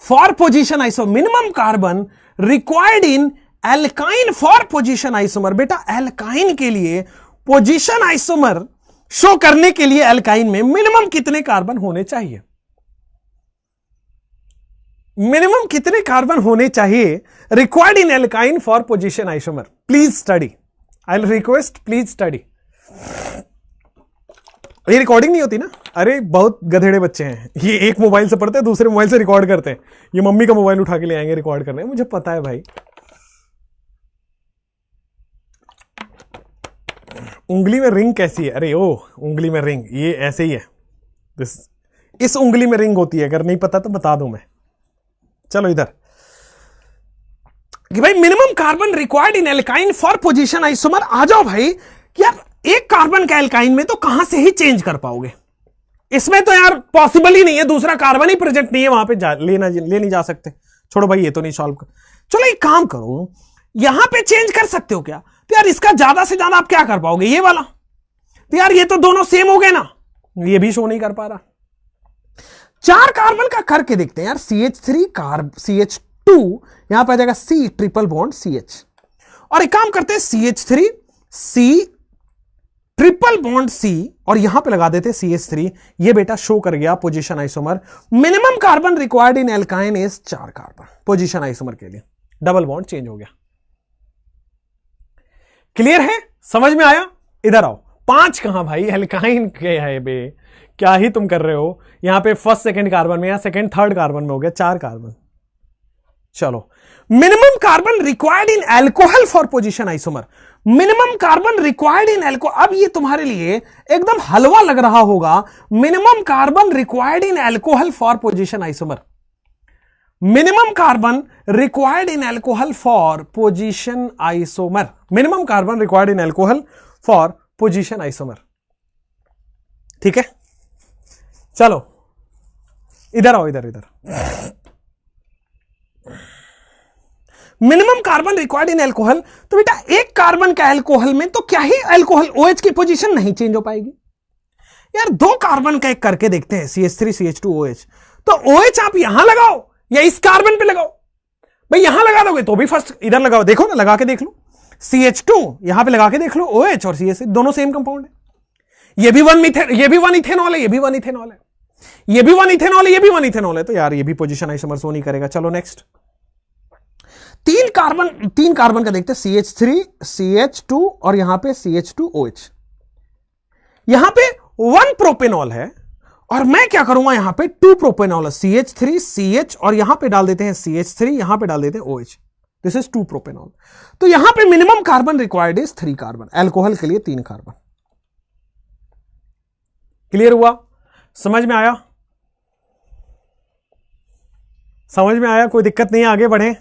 for position isomer. Minimum carbon required in alkyne for position isomer. बेटा एल्काइन के लिए पोजीशन आइसोमर शो करने के लिए एल्काइन में मिनिमम कितने कार्बन होने चाहिए? मिनिमम कितने कार्बन होने चाहिए required in alkyne for position isomer? Please study, I will request, please study. ये रिकॉर्डिंग नहीं होती ना, अरे बहुत गधेड़े बच्चे हैं, ये एक मोबाइल से पढ़ते हैं, दूसरे मोबाइल से रिकॉर्ड करते हैं। ये मम्मी का मोबाइल उठा के ले आएंगे रिकॉर्ड करने, मुझे पता है भाई। उंगली में रिंग कैसी है? अरे ओ, उंगली में रिंग ये ऐसे ही है, इस उंगली में रिंग होती है, अगर नहीं पता तो बता दूं मैं। चलो इधर कि भाई minimum carbon required in alkyne for position isomer. आ जाओ भाई, यार एक कार्बन का एल्काइन में तो कहां से ही चेंज कर पाओगे, इसमें तो यार पॉसिबल ही नहीं है, दूसरा कार्बन ही प्रेजेंट नहीं है वहां पे, ले नहीं जा सकते। छोड़ो भाई, ये तो नहीं सॉल्व कर। चलो एक काम करो, यहां पे चेंज कर सकते हो क्या? तो यार इसका ज्यादा से ज्यादा आप क्या कर पाओगे, ये वाला। तो यार ये तो दोनों सेम हो गए ना, ये भी शो नहीं कर पा रहा। 4 कार्बन का करके देखते हैं यार। CH3 कार्ब CH2, यहां पर आ जाएगा C ट्रिपल बॉन्ड CH, और एक काम करते हैं CH3 C triple bond C, और यहां पे लगा देते हैं CH3। ये बेटा शो कर गया position isomer. Minimum carbon required in alkyne is 4 carbon position isomer के लिए, डबल बॉन्ड चेंज हो गया। क्लियर है, समझ में आया? इधर आओ। 5 कहां भाई, एल्काइन के है बे, क्या ही तुम कर रहे हो। यहां पे फर्स्ट सेकंड कार्बन में या सेकंड थर्ड कार्बन में हो गया 4 कार्बन। चलो, minimum carbon required in alcohol for position isomer. Minimum carbon required in alcohol, अब ये तुम्हारे लिए एकदम हलवा लग रहा होगा। Minimum carbon required in alcohol for position isomer. Minimum carbon required in alcohol for position isomer. Minimum carbon required in alcohol for position isomer. ठीक है, चलो इधर आओ, इधर minimum carbon required in alcohol. तो बेटा एक कार्बन का एल्कोहल में तो क्या ही एल्कोहल OH की पोजीशन नहीं चेंज हो पाएगी यार। 2 कार्बन का एक करके देखते हैं, CH3 CH2 OH। तो OH आप यहां लगाओ या इस कार्बन पे लगाओ। भाई यहां लगा दोगे तो भी फर्स्ट इधर लगाओ, देखो ना, लगा के देख लो। CH2 यहां पे लगा के देख लो, OH और CH3 दोनों सेम कंपाउंड है। ये भी 1 इथेनॉल है, ये भी 1 इथेनॉल है, ये भी 1 इथेनॉल है, ये भी 1 इथेनॉल है। तो यार ये भी पोजीशन आइसोमर शो नहीं करेगा। चलो नेक्स्ट, 3 कार्बन का देखते हैं, CH3 CH2 और यहां पे CH2 OH। यहां पे 1 प्रोपेनॉल है और मैं क्या करूंगा, यहां पे 2 प्रोपेनॉल है, CH3 CH और यहां पे डाल देते हैं CH3, यहां पे डाल देते हैं OH। This is 2 propanol. तो यहां पे minimum carbon required is 3 carbon, alcohol के लिए 3 कार्बन। क्लियर हुआ? समझ में आया? समझ में आया? कोई दिक्कत नहीं है, आगे बढ़े?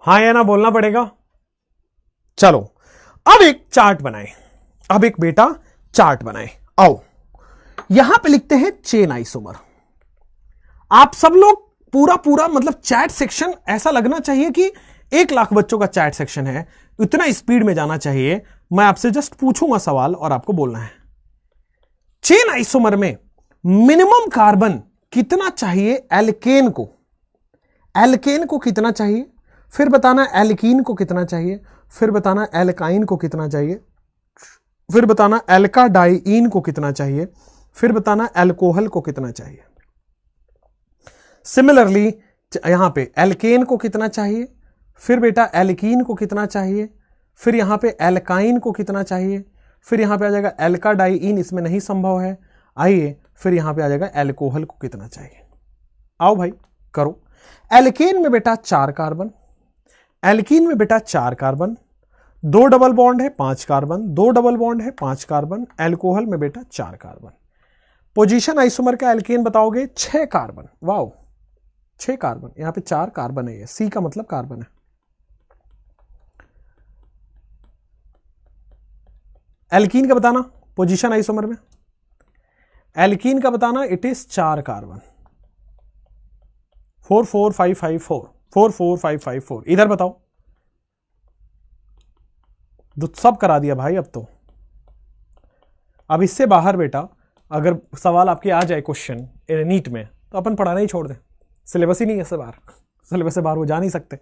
हाँ या ना बोलना पड़ेगा। चलो अब एक चार्ट बनाए, अब एक बेटा चार्ट बनाए। आओ यहां पे लिखते हैं चेन आइसोमर। आप सब लोग पूरा पूरा मतलब चैट सेक्शन ऐसा लगना चाहिए कि 1,00,000 बच्चों का चैट सेक्शन है, इतना स्पीड में जाना चाहिए। मैं आपसे जस्ट पूछूंगा सवाल और आपको बोलना है। चेन आइसोमर में मिनिमम कार्बन कितना चाहिए एल्केन को? एल्केन को कितना चाहिए, फिर बताना एल्कीन को कितना चाहिए, फिर बताना एल्काइन को कितना चाहिए, फिर बताना एल्काडाइइन को कितना चाहिए, फिर बताना एल्कोहल को कितना चाहिए। सिमिलरली यहां पे एल्केन को कितना चाहिए, फिर बेटा एल्कीन को कितना चाहिए, फिर यहां पे एल्काइन को कितना चाहिए, फिर यहां पे आ जाएगा एल्काडाइइन, इसमें नहीं संभव है। आइए फिर यहां पे आ जाएगा एल्कोहल को कितना चाहिए। आओ भाई करो। एल्केन में बेटा 4 कार्बन, एल्कीन में बेटा 4 कार्बन, 2 डबल बॉन्ड है 5 कार्बन, 2 डबल बॉन्ड है 5 कार्बन, एल्कोहल में बेटा 4 कार्बन। पोजीशन आइसोमर का एल्केन बताओगे 6 कार्बन। वाओ 6 कार्बन, यहां पे 4 कार्बन है, ये सी का मतलब कार्बन है। एल्कीन का बताना पोजीशन आइसोमर में, एल्कीन का बताना इट इज 4 कार्बन, 44554, 44554। इधर बताओ, सब करा दिया भाई। अब इससे बाहर बेटा अगर सवाल आपके आ जाए क्वेश्चन नीट में तो अपन पढ़ाना ही छोड़ दें, सिलेबस ही नहीं है इससे बाहर, सिलेबस से बाहर वो जा नहीं सकते।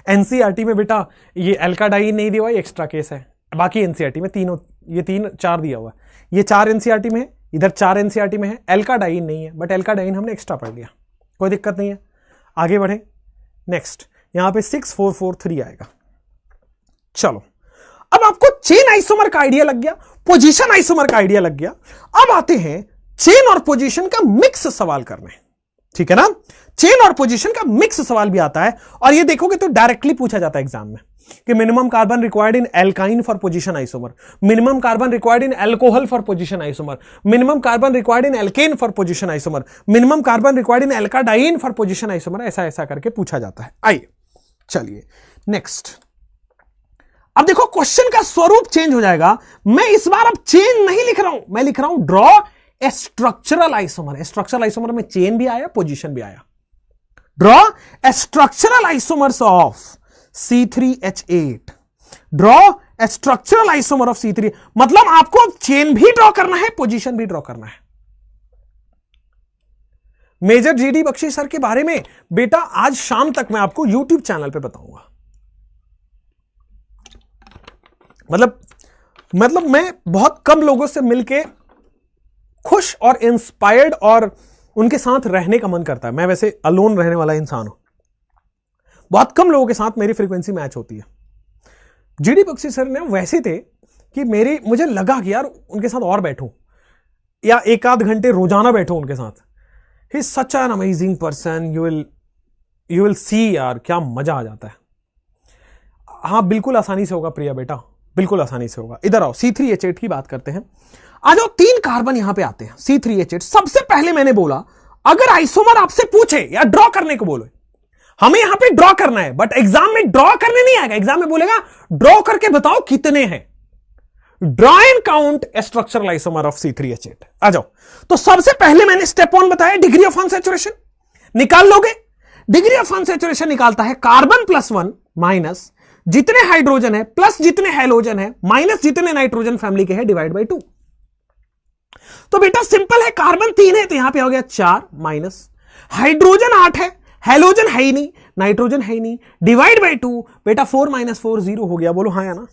एनसीईआरटी में बेटा ये एल्काडाइन नहीं दिया हुआ, एक्स्ट्रा केस है। बाकी एनसीईआरटी में तीनों, ये 3-4 दिया हुआ है, ये 4 एनसीईआरटी में है, इधर 4 एनसीईआरटी में है। एल्काडाइन नहीं है, बट एल्काडाइन हमने एक्स्ट्रा पढ़ लिया, कोई दिक्कत नहीं है। आगे बढ़े, नेक्स्ट यहां पे 6443 आएगा। चलो अब आपको चेन आइसोमर का आइडिया लग गया, पोजीशन आइसोमर का आइडिया लग गया। अब आते हैं चेन और पोजीशन का मिक्स सवाल करने, ठीक है ना। चेन और पोजीशन का मिक्स सवाल भी आता है, और ये देखोगे तो डायरेक्टली पूछा जाता है एग्जाम में कि minimum carbon required in alkyne for position isomer, minimum carbon required in alcohol for position isomer, minimum carbon required in alkane for position isomer, minimum carbon required in alkadiene for position isomer. ऐसा ऐसा करके पूछा जाता है। आइए चलिए नेक्स्ट। अब देखो क्वेश्चन का स्वरूप चेंज हो जाएगा। मैं इस बार अब चेन नहीं लिख रहा हूं, मैं लिख रहा हूं draw a structural isomer. Structural isomer में चेन भी आया, पोजीशन भी आया। Draw a structural isomers of C3H8, draw a structural isomer of C3। मतलब आपको चेन भी ड्रॉ करना है, पोजीशन भी ड्रॉ करना है। मेजर जीडी बख्शी सर के बारे में बेटा आज शाम तक मैं आपको YouTube चैनल पे बताऊंगा। मतलब मैं बहुत कम लोगों से मिलके खुश और इंस्पायर्ड और उनके साथ रहने का मन करता है। मैं वैसे अलोन रहने वाला इंसान हूं, बहुत कम लोगों के साथ मेरी फ्रीक्वेंसी मैच होती है। जीडी बख्शी सर ने वैसे थे कि मुझे लगा कि यार उनके साथ और बैठूं या 1-8 घंटे रोजाना बैठूं उनके साथ। He is such an amazing person, you will see यार क्या मजा आ जाता है। हाँ बिल्कुल आसानी से होगा प्रिया बेटा, बिल्कुल आसानी से होगा। इधर आओ, C3H8 की बात करते हैं। आ जाओ, 3 कार्बन यहां पे आते हैं C3H8। सबसे पहले मैंने बोला अगर आइसोमर आपसे पूछे या ड्रॉ करने को बोले, हमें यहां पे ड्रॉ करना है, बट एग्जाम में ड्रॉ करने नहीं आएगा। एग्जाम में बोलेगा ड्रॉ करके बताओ कितने हैं। Draw and count A structural isomer of C3H8। आ जाओ, तो सबसे पहले मैंने स्टेप 1 बताया, डिग्री ऑफ अनसैचुरेशन निकाल लोगे। डिग्री ऑफ अनसैचुरेशन निकालता है कार्बन +1 माइनस जितने हाइड्रोजन है प्लस जितने हैलोजन है माइनस जितने नाइट्रोजन फैमिली के हैं डिवाइड बाय 2। तो बेटा सिंपल है, कार्बन 3 है तो यहां पे हो गया 4 माइनस हाइड्रोजन 8 है, हैलोजन है ही नहीं, नाइट्रोजन है ही नहीं, डिवाइड बाय 2। बेटा 4 - 4 0 हो गया। बोलो हाँ या ना।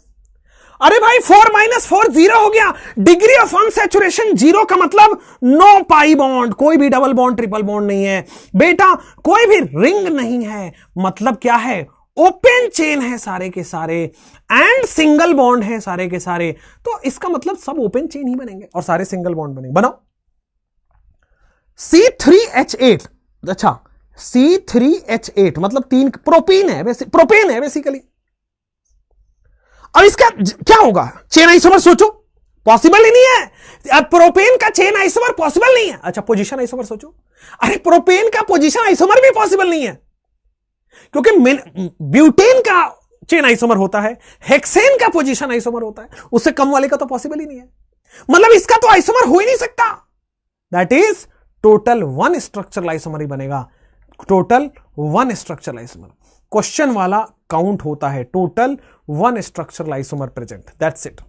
अरे भाई 4 - 4 0 हो गया। डिग्री ऑफ अनसैचुरेशन 0 का मतलब नो पाई बॉन्ड, कोई भी डबल बॉन्ड ट्रिपल बॉन्ड नहीं है बेटा, कोई भी रिंग नहीं है। मतलब क्या है, ओपन चेन है सारे के सारे, एंड सिंगल बॉन्ड है सारे के सारे। तो इसका मतलब सब ओपन चेन ही बनेंगे और सारे सिंगल बॉन्ड बनेंगे। बनाओ C3H8। अच्छा C3H8 मतलब 3 प्रोपेन है, प्रोपेन है बेसिकली। अब इसका क्या होगा, चेन आइसोमर सोचो, पॉसिबल ही नहीं है। अब प्रोपेन का चेन आइसोमर पॉसिबल नहीं है। अच्छा पोजीशन आइसोमर सोचो, अरे प्रोपेन का पोजीशन आइसोमर भी पॉसिबल नहीं है, क्योंकि ब्यूटेन का चेन आइसोमर होता है, हेक्सेन का पोजीशन आइसोमर होता है, उससे कम वाले का तो पॉसिबल ही नहीं है। मतलब इसका तो आइसोमर हो ही नहीं सकता। That is total 1 structural isomer ही बनेगा, टोटल 1 स्ट्रक्चरल आइसोमर। क्वेश्चन वाला काउंट होता है total 1 structural isomer present, that's it.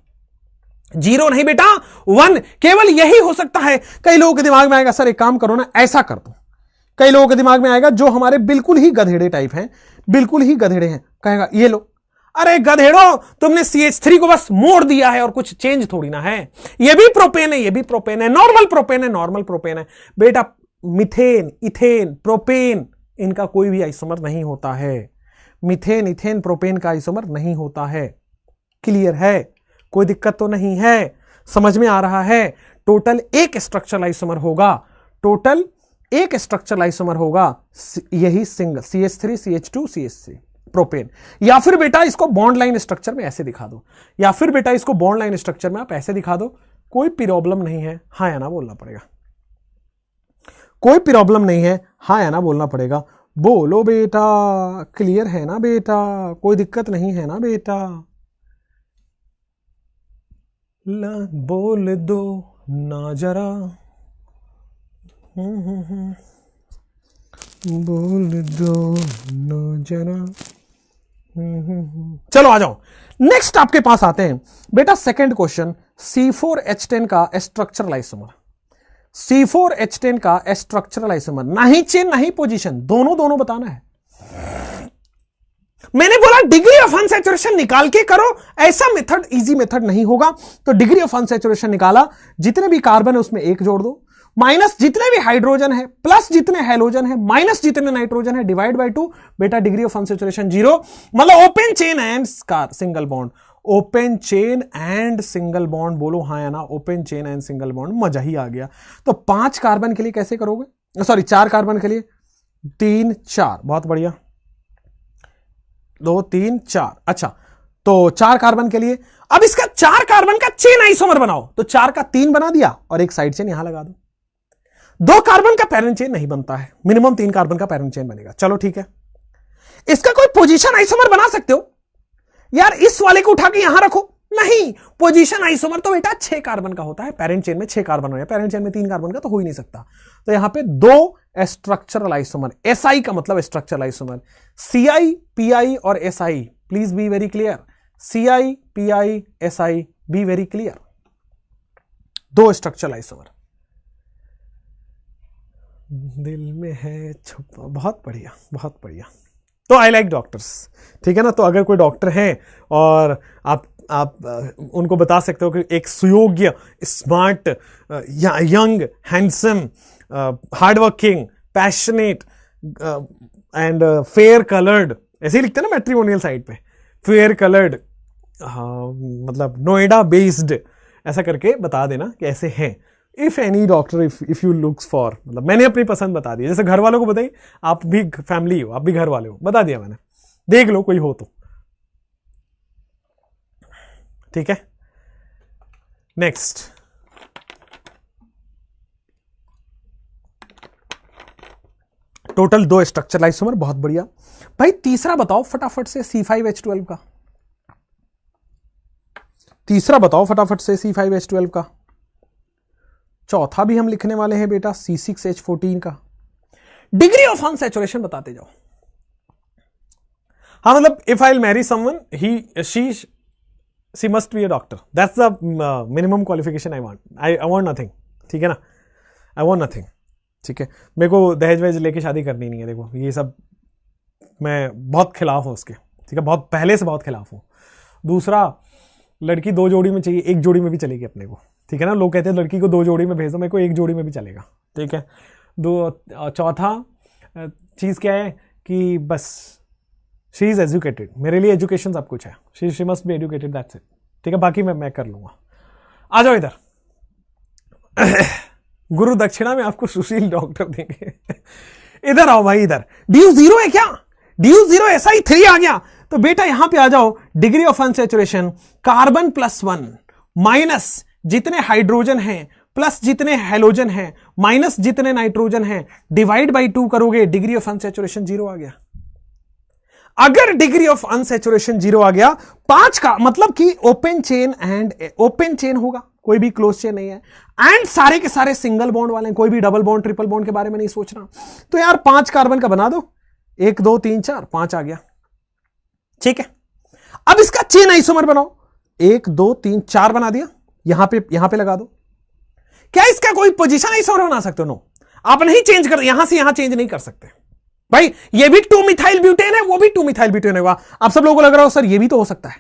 0 नहीं बेटा 1, केवल यही हो सकता है। कई लोगों के दिमाग में आएगा सर एक काम करो ना ऐसा कर दो, कई लोगों के दिमाग में आएगा जो हमारे बिल्कुल ही गधेड़े टाइप हैं, बिल्कुल ही गधेड़े हैं, कहेगा ये लो, अरे गधेड़ो तुमने CH3 को बस मोड़ दिया है और कुछ चेंज थोड़ी ना है, ये भी प्रोपेन है, ये भी प्रोपेन है, नॉर्मल प्रोपेन है, नॉर्मल प्रोपेन है। बेटा मिथेन, इथेन, प्रोपेन इनका कोई भी आइसोमर नहीं होता है, मिथेन, इथेन, प्रोपेन का आइसोमर नहीं होता है। क्लियर है? कोई दिक्कत तो नहीं है, समझ में आ रहा है? टोटल एक स्ट्रक्चरल आइसोमर होगा, टोटल एक स्ट्रक्चरल आइसोमर होगा, यही single CH3 CH2 CH3 propane. या फिर बेटा इसको बॉन्ड लाइन स्ट्रक्चर में ऐसे दिखा दो, या फिर बेटा इसको बॉन्ड लाइन स्ट्रक्चर में आप ऐसे दिखा दो, कोई प्रॉब्लम नहीं है, हाँ या ना बोलना पड़ेगा, कोई प्रॉब्लम नहीं है, हाँ या ना बोलना पड़ेगा। बोलो बेटा, क्लियर है ना बेटा? कोई दिक्कत नहीं है ना बेटा? बोल दो ना जरा, बोल दो ना जरा। चलो आ जाओ, नेक्स्ट आपके पास आते हैं बेटा सेकंड क्वेश्चन, C4H10 का स्ट्रक्चरल आइसोमर, C4H10 का स्ट्रक्चरल आइसोमर, नहीं चेन नहीं पोजीशन, दोनों बताना है। मैंने बोला डिग्री ऑफ अनसैचुरेशन निकाल के करो, ऐसा मेथड इजी मेथड नहीं होगा। तो डिग्री ऑफ अनसैचुरेशन निकाला, जितने भी कार्बन है उसमें 1 जोड़ दो, माइनस जितने भी हाइड्रोजन है, प्लस जितने हेलोजन है, माइनस जितने नाइट्रोजन है, डिवाइड बाय 2, बेटा डिग्री ऑफ अनसैचुरेशन 0। मतलब open chain and single bond, open chain and single bond, बोलो हाँ या ना? Open chain and single bond, मजा ही आ गया। तो 5 कार्बन के लिए कैसे करोगे? सॉरी 4 कार्बन के लिए 3 4, बहुत बढ़िया, 2 3 4। अच्छा तो 4 कार्बन के लिए अब इसका 4 कार्बन का चेन आइसोमर बनाओ, तो 4 का 3 बना दिया और एक साइड चेन यहां लगा दो। 2 कार्बन का पैरेंट चेन नहीं बनता है, मिनिमम 3 कार्बन का पैरेंट चेन बनेगा। चलो ठीक है, इसका कोई पोजीशन आइसोमर बना सकते हो यार, इस वाले को उठा के यहां रखो, नहीं, पोजीशन आइसोमर तो बेटा 6 कार्बन का होता है, पैरेंट चेन में 6 कार्बन हो, पैरेंट चेन में 3 कार्बन का तो हो ही नहीं सकता। तो यहां पे 2 स्ट्रक्चरल आइसोमर, SI का मतलब स्ट्रक्चरल आइसोमर, CI PI और SI, please be very clear, CI PI SI, be very clear, 2 structural isomer. दिल में है छुपा, बहुत बढ़िया बहुत बढ़िया। तो आई लाइक डॉक्टर्स, ठीक है ना? तो अगर कोई डॉक्टर हैं और आप उनको बता सकते हो कि एक सुयोग्य, smart, young, handsome, hardworking, passionate and fair coloured, ऐसे ही लिखते हैं ना मैट्रिमोनियल साइट पे, फेयर कलर्ड, मतलब नोएडा बेस्ड, ऐसा करके बता देना कि ऐसे हैं। If any doctor, if you looks for, मतलब मैंने अपनी पसंद बता दी, जैसे घर वालों को बताई, आप भी फैमिली हो, आप भी घर वाले हो, बता दिया मैंने, देख लो कोई हो तो, ठीक है। नेक्स्ट, टोटल 2 स्ट्रक्चरल आइसोमर, बहुत बढ़िया भाई। तीसरा बताओ फटाफट से, C5H12 का, तीसरा बताओ फटाफट से C5H12 का। चौथा भी हम लिखने वाले हैं बेटा C6H14 का। डिग्री ऑफ अनसैचुरेशन बताते जाओ। हाँ मतलब if I will marry someone, she must be a doctor, that's the minimum qualification I want, I want nothing, ठीक है ना? आई वांट नथिंग, ठीक है? मेरे को दहेज वहेज लेके शादी करनी नहीं है, देखो ये सब मैं बहुत खिलाफ हूं उसके, ठीक है? बहुत पहले से बहुत खिलाफ हूं। दूसरा, लड़की 2 जोड़ी में चाहिए, 1 जोड़ी में भी चलेगी अपने को, ठीक है ना? लोग कहते हैं लड़की को 2 जोड़ी में भेज दो, मेरे को 1 जोड़ी में भी चलेगा, ठीक है? चौथा चीज क्या है कि बस शी इज एजुकेटेड, मेरे लिए एजुकेशन सब कुछ है, she must be educated, that's it, ठीक है? बाकी मैं कर लूंगा। आ जाओ इधर, गुरु दक्षिणा में आपको सुशील डॉक्टर देंगे। इधर आओ भाई, इधर ड्यू 0 है क्या? ड्यू 0 SI3 आ गया, तो बेटा यहां पे आ जाओ। Degree of unsaturation, carbon +1 minus जितने हाइड्रोजन हैं, प्लस जितने हेलोजन हैं, माइनस जितने नाइट्रोजन हैं, डिवाइड बाई 2 करोगे, डिग्री ऑफ अनसैचुरेशन 0 आ गया। अगर डिग्री ऑफ अनसैचुरेशन 0 आ गया, 5 का मतलब कि open chain and open chain होगा, कोई भी क्लोज चेन नहीं है, एंड सारे के सारे सिंगल बॉन्ड वाले हैं, कोई भी डबल बॉन्ड ट्रिपल बॉन्ड के बारे में नहीं सोचना। तो यार 5 कार्बन का बना दो, 1 2 3 4, 5 आ गया, ठीक है। अब इसका चेन आइसोमर बनाओ, 1 2 3 4 बना दिया, यहां पे लगा दो। क्या इसका कोई पोजीशन आइसोमर बना सकते हो? नो, आप नहीं चेंज कर, यहां से यहां चेंज नहीं कर सकते भाई। ये भी 2 मिथाइल ब्यूटेन है, वो भी 2 मिथाइल ब्यूटेन होगा। आप सब लोगों को लग रहा हो सर ये भी तो हो सकता है,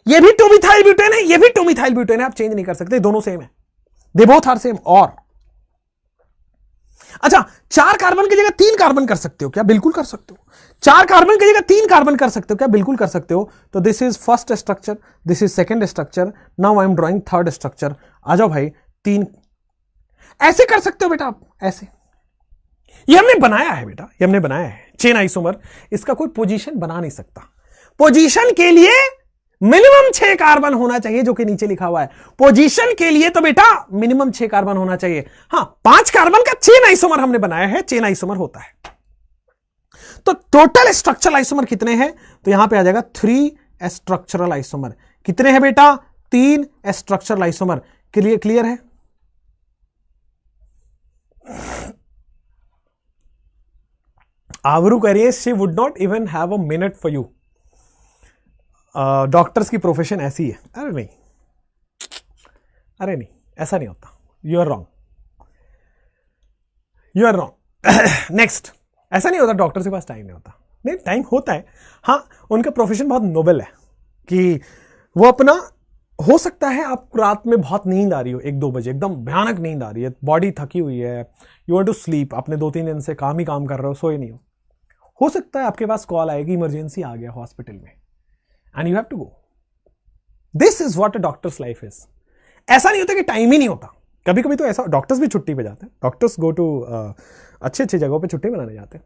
ये भी 2 मिथाइल ब्यूटेन है, ये भी 2 मिथाइल ब्यूटेन है, आप चेंज नहीं कर सकते, दोनों सेम है, दे बोथ आर सेम। और अच्छा, 4 कार्बन की जगह 3 कार्बन कर सकते हो क्या? बिल्कुल कर सकते हो। 4 कार्बन की जगह 3 कार्बन कर सकते हो क्या? बिल्कुल कर सकते हो। तो this is first structure, this is second structure, now I am drawing third structure. आ जाओ भाई, 3 ऐसे कर सकते हो बेटा आप, ऐसे। ये हमने बनाया है बेटा, ये हमने बनाया है चेन आइसोमर। इसका कोई पोजीशन बना नहीं सकता। पोजीशन के लिए मिनिमम 6 कार्बन होना चाहिए, जो कि नीचे लिखा हुआ है। पोजीशन के लिए तो बेटा मिनिमम 6 कार्बन होना चाहिए। हां, 5 कार्बन का चेन आइसोमर हमने बनाया है, चेन आइसोमर होता है। तो टोटल स्ट्रक्चरल आइसोमर कितने हैं? तो यहां पे आ जाएगा 3 स्ट्रक्चरल आइसोमर। कितने हैं बेटा? 3 स्ट्रक्चरल आइसोमर। क्लियर है? आवरू कह रही है she would not even have a minute for you. Doctors की प्रोफेशन ऐसी है। अरे नहीं, ऐसा नहीं होता। You are wrong, you are wrong. Next, ऐसा नहीं होता डॉक्टर के पास टाइम नहीं होता। नहीं, टाइम होता है। हाँ, उनका प्रोफेशन बहुत नोबल है कि वो अपना, हो सकता है आप रात में बहुत नींद आ रही हो, 1-2 बजे एकदम भयानक नींद आ रही है, बॉडी थकी हुई है, यू वांट टू स्लीप, आपने 2-3 दिन से काम ही काम कर रहे हो, सोए नहीं हो सकता है आपके पास कॉल आएगी, इमरजेंसी आ गया हॉस्पिटल में, and you have to go. This is what a doctor's life is. ऐसा नहीं होता कि टाइम ही नहीं होता। कभी कभी तो ऐसा, डॉक्टर्स भी छुट्टी पे जाते हैं, डॉक्टर्स गो टू अच्छे जगहों पे छुट्टी मनाने जाते हैं,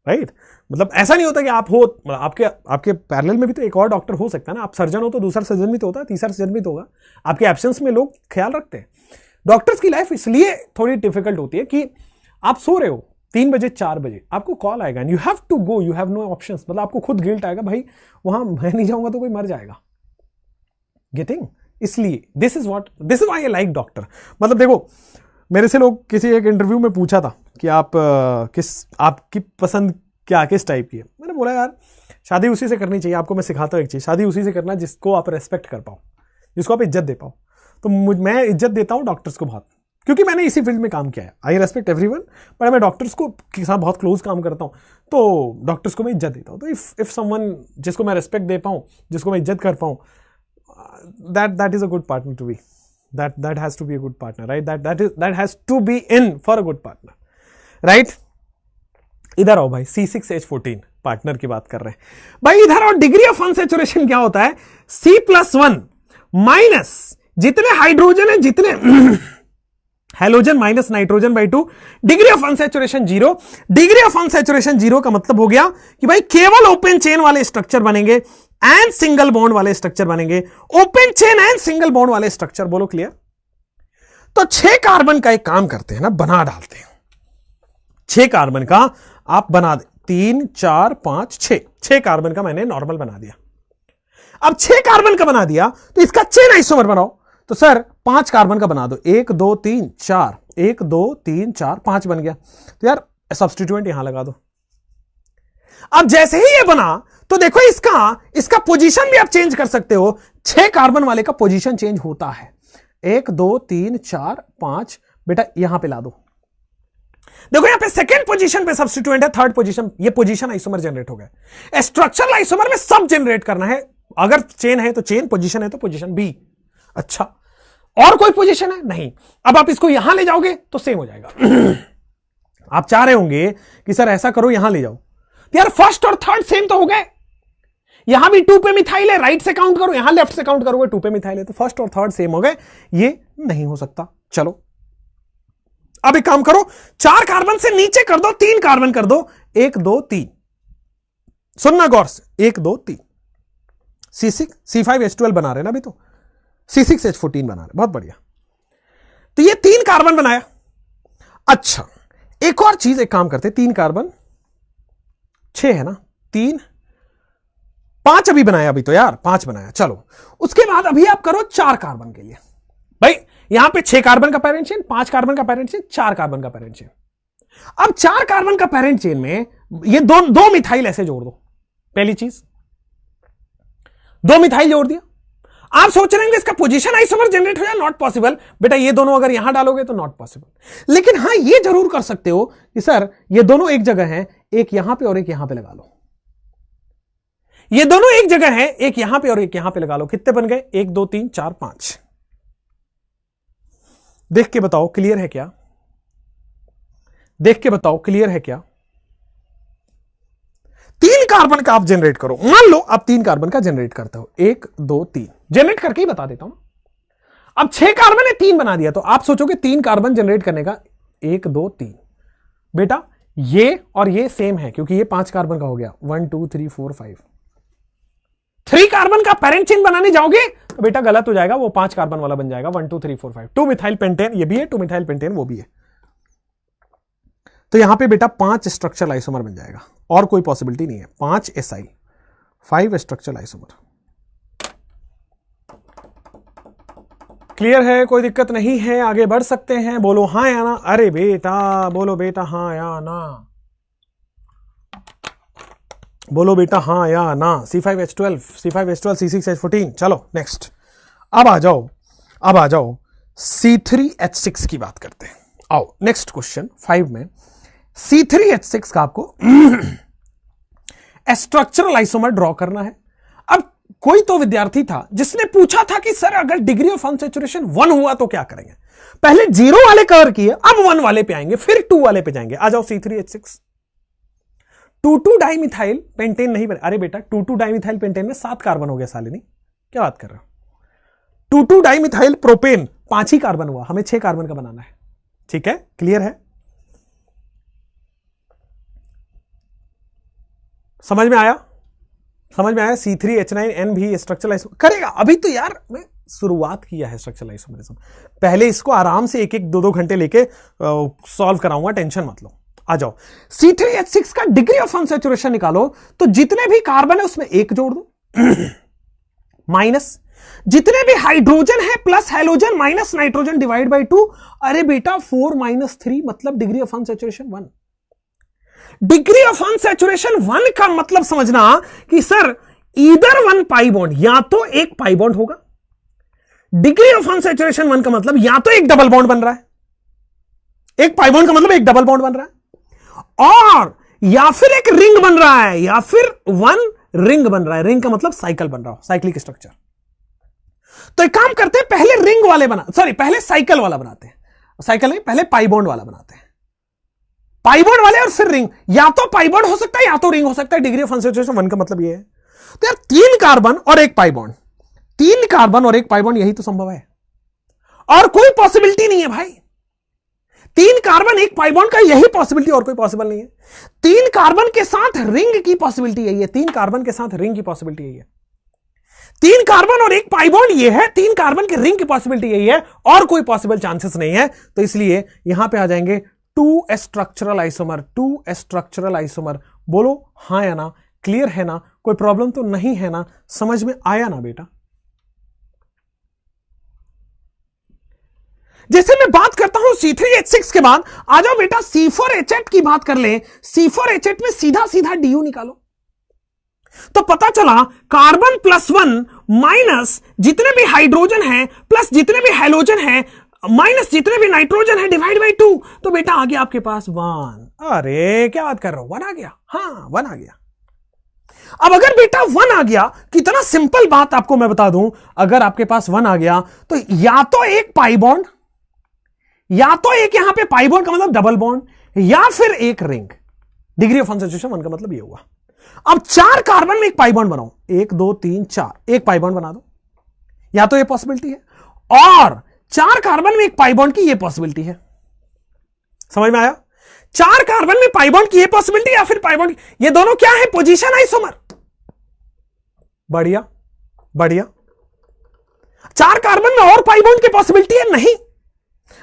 राइट। मतलब ऐसा नहीं होता कि आप हो, आपके पैरेलल में भी तो एक और डॉक्टर हो सकता है ना। आप सर्जन हो तो दूसरा सर्जन भी तो होता है, तीसरा सर्जन भी तो होगा। आपके एब्सेंस में लोग ख्याल रखते हैं। डॉक्टर्स की लाइफ इसलिए थोड़ी डिफिकल्ट होती है कि आप सो रहे हो 3 बजे 4 बजे, आपको कॉल आएगा and you have to go, you have no options. मतलब आपको खुद गिल्ट आएगा, भाई वहां मैं नहीं जाऊंगा तो कोई मर जाएगा। गेटिंग? इसलिए this is why I like doctor. मतलब देखो, मेरे से लोग किसी एक इंटरव्यू में पूछा था कि आपकी पसंद क्या, किस टाइप की है। मैंने बोला यार शादी उसी से करनी चाहिए। आपको मैं सिखाता हूं एक चीज, शादी उसी से करना जिसको आप रेस्पेक्ट कर पाओ, जिसको आप इज्जत दे पाओ। तो मैं इज्जत देता हूं डॉक्टर्स को बहुत, क्योंकि मैंने इसी फील्ड में काम किया है। आई रेस्पेक्ट एवरीवन, पर मैं डॉक्टर्स को के साथ बहुत क्लोज काम करता हूं, तो डॉक्टर्स को मैं इज्जत देता हूं। तो इफ समवन जिसको मैं रेस्पेक्ट दे पाऊं, जिसको मैं इज्जत कर पाऊं, that is a good partner to be, that has to be a good partner, right? that has to be in for a good partner, right? इधर आओ भाई, C6H14 पार्टनर की बात कर रहे हैं भाई। इधर आओ, डिग्री ऑफ अनसैचुरेशन क्या होता है? C+1 माइनस जितने हाइड्रोजन है, जितने halogen minus nitrogen by 2, degree of unsaturation 0। Degree of unsaturation 0 का मतलब हो गया कि भाई केवल ओपन चेन वाले स्ट्रक्चर बनेंगे एंड सिंगल बॉन्ड वाले स्ट्रक्चर बनेंगे। Open chain and single bond वाले स्ट्रक्चर, बोलो क्लियर? तो 6 कार्बन का एक काम करते हैं ना, बना डालते हैं। 6 कार्बन का आप बना दे, 3 4 5 6 कार्बन का मैंने नॉर्मल बना दिया। अब 6 कार्बन का बना दिया तो इसका चेन आइसोमर बनाओ। तो सर 5 कार्बन का बना दो, 1 2 3 4, 1 2 3 4 5 बन गया। तो यार सब्स्टिट्यूएंट यहां लगा दो। अब जैसे ही ये बना तो देखो इसका पोजीशन भी आप चेंज कर सकते हो। 6 कार्बन वाले का पोजीशन चेंज होता है। 1 2 3 4 5 बेटा यहां पे ला दो। देखो यहां पे सेकंड पोजीशन पे सब्स्टिट्यूएंट है, थर्ड पोजीशन, ये पोजीशन आइसोमर जनरेट हो गए। स्ट्रक्चरल आइसोमर में सब जनरेट करना है। अगर चेन है तो चेन, पोजीशन है तो पोजीशन बी। अच्छा, और कोई पोजीशन है? नहीं। अब आप इसको यहां ले जाओगे तो सेम हो जाएगा। आप चाह रहे होंगे कि सर ऐसा करो यहां ले जाओ, तो यार फर्स्ट और थर्ड सेम तो हो गए। यहां भी 2 पे मिथाइल है, राइट से काउंट करो, यहां लेफ्ट से काउंट करोगे 2 पे मिथाइल है, तो फर्स्ट और थर्ड सेम हो गए। ये नहीं हो सकता। चलो अब एक काम करो, 4 कार्बन से नीचे कर दो, 3 कार्बन कर दो, 1 2 3। सुनना गौर से, 1 2 3। C5H12 बना रहे ना अभी, तो C6H14 बना रहे, बहुत बढ़िया। तो ये 3 कार्बन बनाया। अच्छा, एक और चीज, एक काम करते, 3 कार्बन 6 है ना, 3 5 अभी बनाया, अभी तो यार 5 बनाया। चलो उसके बाद अभी आप करो 4 कार्बन के लिए। भाई यहां पे 6 कार्बन का पैरेंट चेन, 5 कार्बन का पैरेंट चेन, 4 कार्बन का पैरेंट चेन। अब 4 कार्बन का पैरेंट चेन में ये दो मिथाइल ऐसे जोड़ दो। पहली चीज 2 मिथाइल जोड़ दिया। आप सोच रहे हैं इसका पोजीशन आइसोमर जनरेट हो जाए, नॉट पॉसिबल बेटा, ये दोनों अगर यहां डालोगे तो नॉट पॉसिबल। लेकिन हां ये जरूर कर सकते हो कि सर ये दोनों एक जगह हैं, एक यहां पे और एक यहां पे लगा लो। ये दोनों एक जगह हैं, एक यहां पे और एक यहां पे लगा लो। कितने बन गए? 1 2 3 4 5। देख के बताओ क्लियर है क्या? देख के बताओ क्लियर है क्या? 3 कार्बन का आप जनरेट करो। मान लो आप 3 कार्बन का जनरेट करते हो, 1 2 3 जनरेट करके ही बता देता हूं। अब 6 कार्बन है, 3 बना दिया, तो आप सोचोगे 3 कार्बन जनरेट करने का 1 2 3। बेटा ये और ये सेम है क्योंकि ये 5 कार्बन का हो गया। 1 2 3 4 5। 3 कार्बन का पैरेंट चेन बनाने जाओगे तो बेटा गलत हो जाएगा, वो 5 कार्बन वाला बन जाएगा। 1 2 3 4 5। 2 मिथाइल पेंटेन ये भी है, 2 मिथाइल पेंटेन वो भी है। तो यहां पे बेटा 5 स्ट्रक्चरल आइसोमर बन जाएगा और कोई पॉसिबिलिटी नहीं है। 5 SI 5 स्ट्रक्चरल आइसोमर। क्लियर है? कोई दिक्कत नहीं है, आगे बढ़ सकते हैं। बोलो हां या ना। अरे बेटा बोलो बेटा हां या ना, बोलो बेटा हां या ना। C5H12 C5H12 C6H14। चलो नेक्स्ट, अब आ जाओ, अब आ जाओ C3H6 की बात करते हैं। आओ नेक्स्ट क्वेश्चन 5 में C3H6 का आपको स्ट्रक्चरल आइसोमर ड्रॉ करना है। अब कोई तो विद्यार्थी था जिसने पूछा था कि सर अगर डिग्री ऑफ अनसैचुरेशन 1 हुआ तो क्या करेंगे। पहले 0 वाले कवर किए, अब 1 वाले पे आएंगे, फिर 2 वाले पे जाएंगे। आ जाओ C3H6 2,2 डाइमिथाइल पेंटेन नहीं बने। अरे बेटा 2,2 डाइमिथाइल पेंटेन में 7 कार्बन हो गया सालिनी, क्या बात कर रहे हो। 2,2 डाइमिथाइल प्रोपेन 5 ही कार्बन हुआ, हमें 6 कार्बन का बनाना है। ठीक है, क्लियर है? समझ में आया? समझ में आया? C3H9N भी स्ट्रक्चरल आइसोमर करेगा। अभी तो यार मैं शुरुआत किया है स्ट्रक्चरल आइसोमरिज्म, पहले इसको आराम से 1-1 2-2 घंटे लेके सॉल्व कराऊंगा, टेंशन मत लो। आ जाओ C3H6 का डिग्री ऑफ अनसैचुरेशन निकालो, तो जितने भी कार्बन है उसमें 1 जोड़ दो माइनस जितने भी हाइड्रोजन है plus halogen minus nitrogen divide by 2। अरे बेटा 4 - 3 मतलब degree of unsaturation 1। Degree of unsaturation 1 का मतलब समझना कि सर ईदर 1 पाई बॉन्ड, या तो एक पाई बॉन्ड होगा। डिग्री ऑफ अनसैचुरेशन 1 का मतलब या तो एक डबल बॉन्ड बन रहा है, एक पाई बॉन्ड का मतलब एक डबल बॉन्ड बन रहा है, और या फिर एक रिंग बन रहा है, या फिर 1 रिंग बन रहा है। रिंग का मतलब साइकिल बन रहा हो, साइक्लिक स्ट्रक्चर। तो एक काम करते हैं, पहले रिंग वाले पहले साइकिल वाला बनाते हैं। साइकिल नहीं, पहले पाई बॉन्ड वाला बनाते हैं। पाई बॉन्ड वाले और फिर रिंग, या तो पाई बॉन्ड हो सकता है या तो रिंग हो सकता है। डिग्री ऑफ अनसैचुरेशन 1 का मतलब यह है। तो यार 3 कार्बन और एक पाई बॉन्ड, 3 कार्बन और एक पाई बॉन्ड, यही तो संभव है और कोई पॉसिबिलिटी नहीं है भाई। 3 कार्बन एक पाई बॉन्ड का यही पॉसिबिलिटी, और कोई पॉसिबल नहीं है। 3 कार्बन के साथ रिंग की पॉसिबिलिटी यही है, 3 कार्बन के साथ रिंग की पॉसिबिलिटी यही है। 3 कार्बन और एक पाई बॉन्ड ये है, 3 कार्बन के रिंग की पॉसिबिलिटी यही है, और कोई पॉसिबल चांसेस नहीं है। तो इसलिए यहां पे आ जाएंगे 2 स्ट्रक्चरल आइसोमर। 2 structural isomer. बोलो हां या ना, क्लियर है ना, कोई प्रॉब्लम तो नहीं है ना, समझ में आया ना बेटा? जैसे मैं बात करता हूं C3H6 के बाद, आ जाओ बेटा C4H8 की बात कर ले। C4H8 में सीधा सीधा DU निकालो, तो पता चला कार्बन +1 माइनस जितने भी हाइड्रोजन है प्लस जितने भी हैलोजन है माइनस जितने भी नाइट्रोजन है डिवाइड बाय 2। तो बेटा आ गया आपके पास 1। अरे क्या बात कर रहे हो, 1 आ गया। हाँ 1 आ गया। अब अगर बेटा 1 आ गया, कितना सिंपल बात आपको मैं बता दूं, अगर आपके पास 1 आ गया तो या तो एक पाई बॉन्ड, या तो एक यहां पे पाई बॉन्ड का मतलब डबल बॉन्ड, या फिर एक रिंग। डिग्री ऑफ अनसैचुरेशन 1 का मतलब यह हुआ। अब 4 कार्बन में एक पाई बॉन्ड बनाओ, 1 2 3 4, एक पाई बॉन्ड बना दो, या तो यह पॉसिबिलिटी है, और 4 कार्बन में एक पाई बॉन्ड की यह पॉसिबिलिटी है। समझ में आया? 4 कार्बन में पाई बॉन्ड की यह पॉसिबिलिटी या फिर पाई बॉन्ड, ये दोनों क्या है? Position isomer. बढ़िया बढ़िया। 4 कार्बन में और पाई बॉन्ड की पॉसिबिलिटी है नहीं।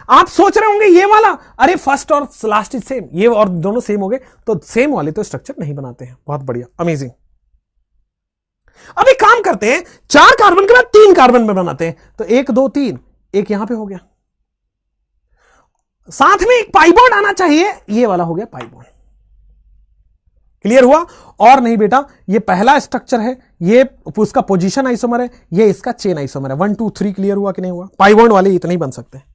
आप सोच रहे होंगे ये वाला, अरे फर्स्ट और लास्ट इज सेम, ये और दोनों सेम हो गए, तो सेम वाले तो स्ट्रक्चर नहीं बनाते हैं। बहुत बढ़िया, अमेजिंग। अब एक काम करते हैं, 4 कार्बन के बाद 3 कार्बन में बनाते हैं, तो 1 2 3, एक यहां पे हो गया, साथ में एक पाई बॉन्ड आना चाहिए, ये वाला हो गया पाई बॉन्ड। क्लियर हुआ? और नहीं बेटा, ये पहला स्ट्रक्चर है, ये उसका पोजीशन आइसोमर है, ये इसका चेन आइसोमर है। 1 2 3 क्लियर हुआ कि नहीं हुआ? पाई बॉन्ड वाले इतने ही बन सकते हैं,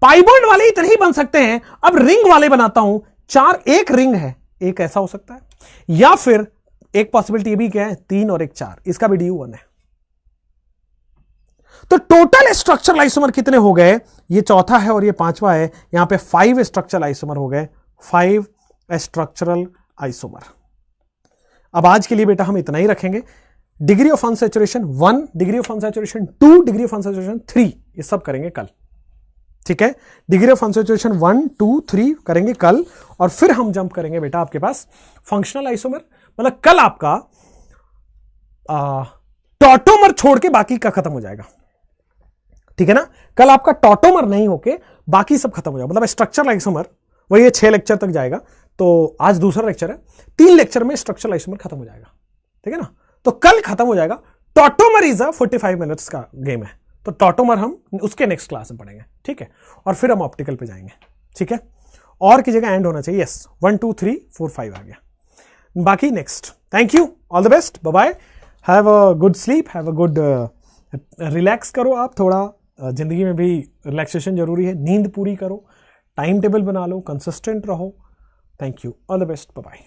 पाई बॉन्ड वाले इतने ही बन सकते हैं। अब रिंग वाले बनाता हूं, 4, एक रिंग है, एक ऐसा हो सकता है, या फिर एक पॉसिबिलिटी ये भी क्या है, 3 और 1 4, इसका भी DU1 है। तो टोटल स्ट्रक्चरल आइसोमर कितने हो गए? ये चौथा है और ये पांचवा है, यहां पे 5 स्ट्रक्चरल आइसोमर हो गए, 5 स्ट्रक्चरल आइसोमर। अब आज के लिए बेटा हम इतना ही रखेंगे। Degree of unsaturation 1, degree of unsaturation 2, degree of unsaturation 3, ये सब करेंगे कल। ठीक है, डिग्री ऑफ अनसैचुरेशन 1 2 3 करेंगे कल, और फिर हम जंप करेंगे बेटा आपके पास फंक्शनल आइसोमर। मतलब कल आपका टॉटोमर छोड़ के बाकी का खत्म हो जाएगा। ठीक है ना, कल आपका टॉटोमर नहीं होके बाकी सब खत्म हो जाएगा। मतलब स्ट्रक्चरल आइसोमर वही 6 लेक्चर तक जाएगा, तो आज दूसरा लेक्चर है, 3 लेक्चर में स्ट्रक्चरल आइसोमर खत्म हो जाएगा। ठीक है ना, तो कल खत्म हो जाएगा। टॉटोमर इज 45 मिनट्स का गेम है, तो टॉटोमर हम उसके नेक्स्ट क्लास में पढ़ेंगे। ठीक है, और फिर हम ऑप्टिकल पे जाएंगे। ठीक है, और की जगह एंड होना चाहिए। यस, 1 2 3 4 5 आ गया, बाकी next. Thank you, all the best, bye bye, have a good sleep, have a good relax करो। आप थोड़ा जिंदगी में भी रिलैक्सेशन जरूरी है, नींद पूरी करो, टाइम टेबल बना लो, कंसिस्टेंट रहो। Thank you, all the best, bye bye.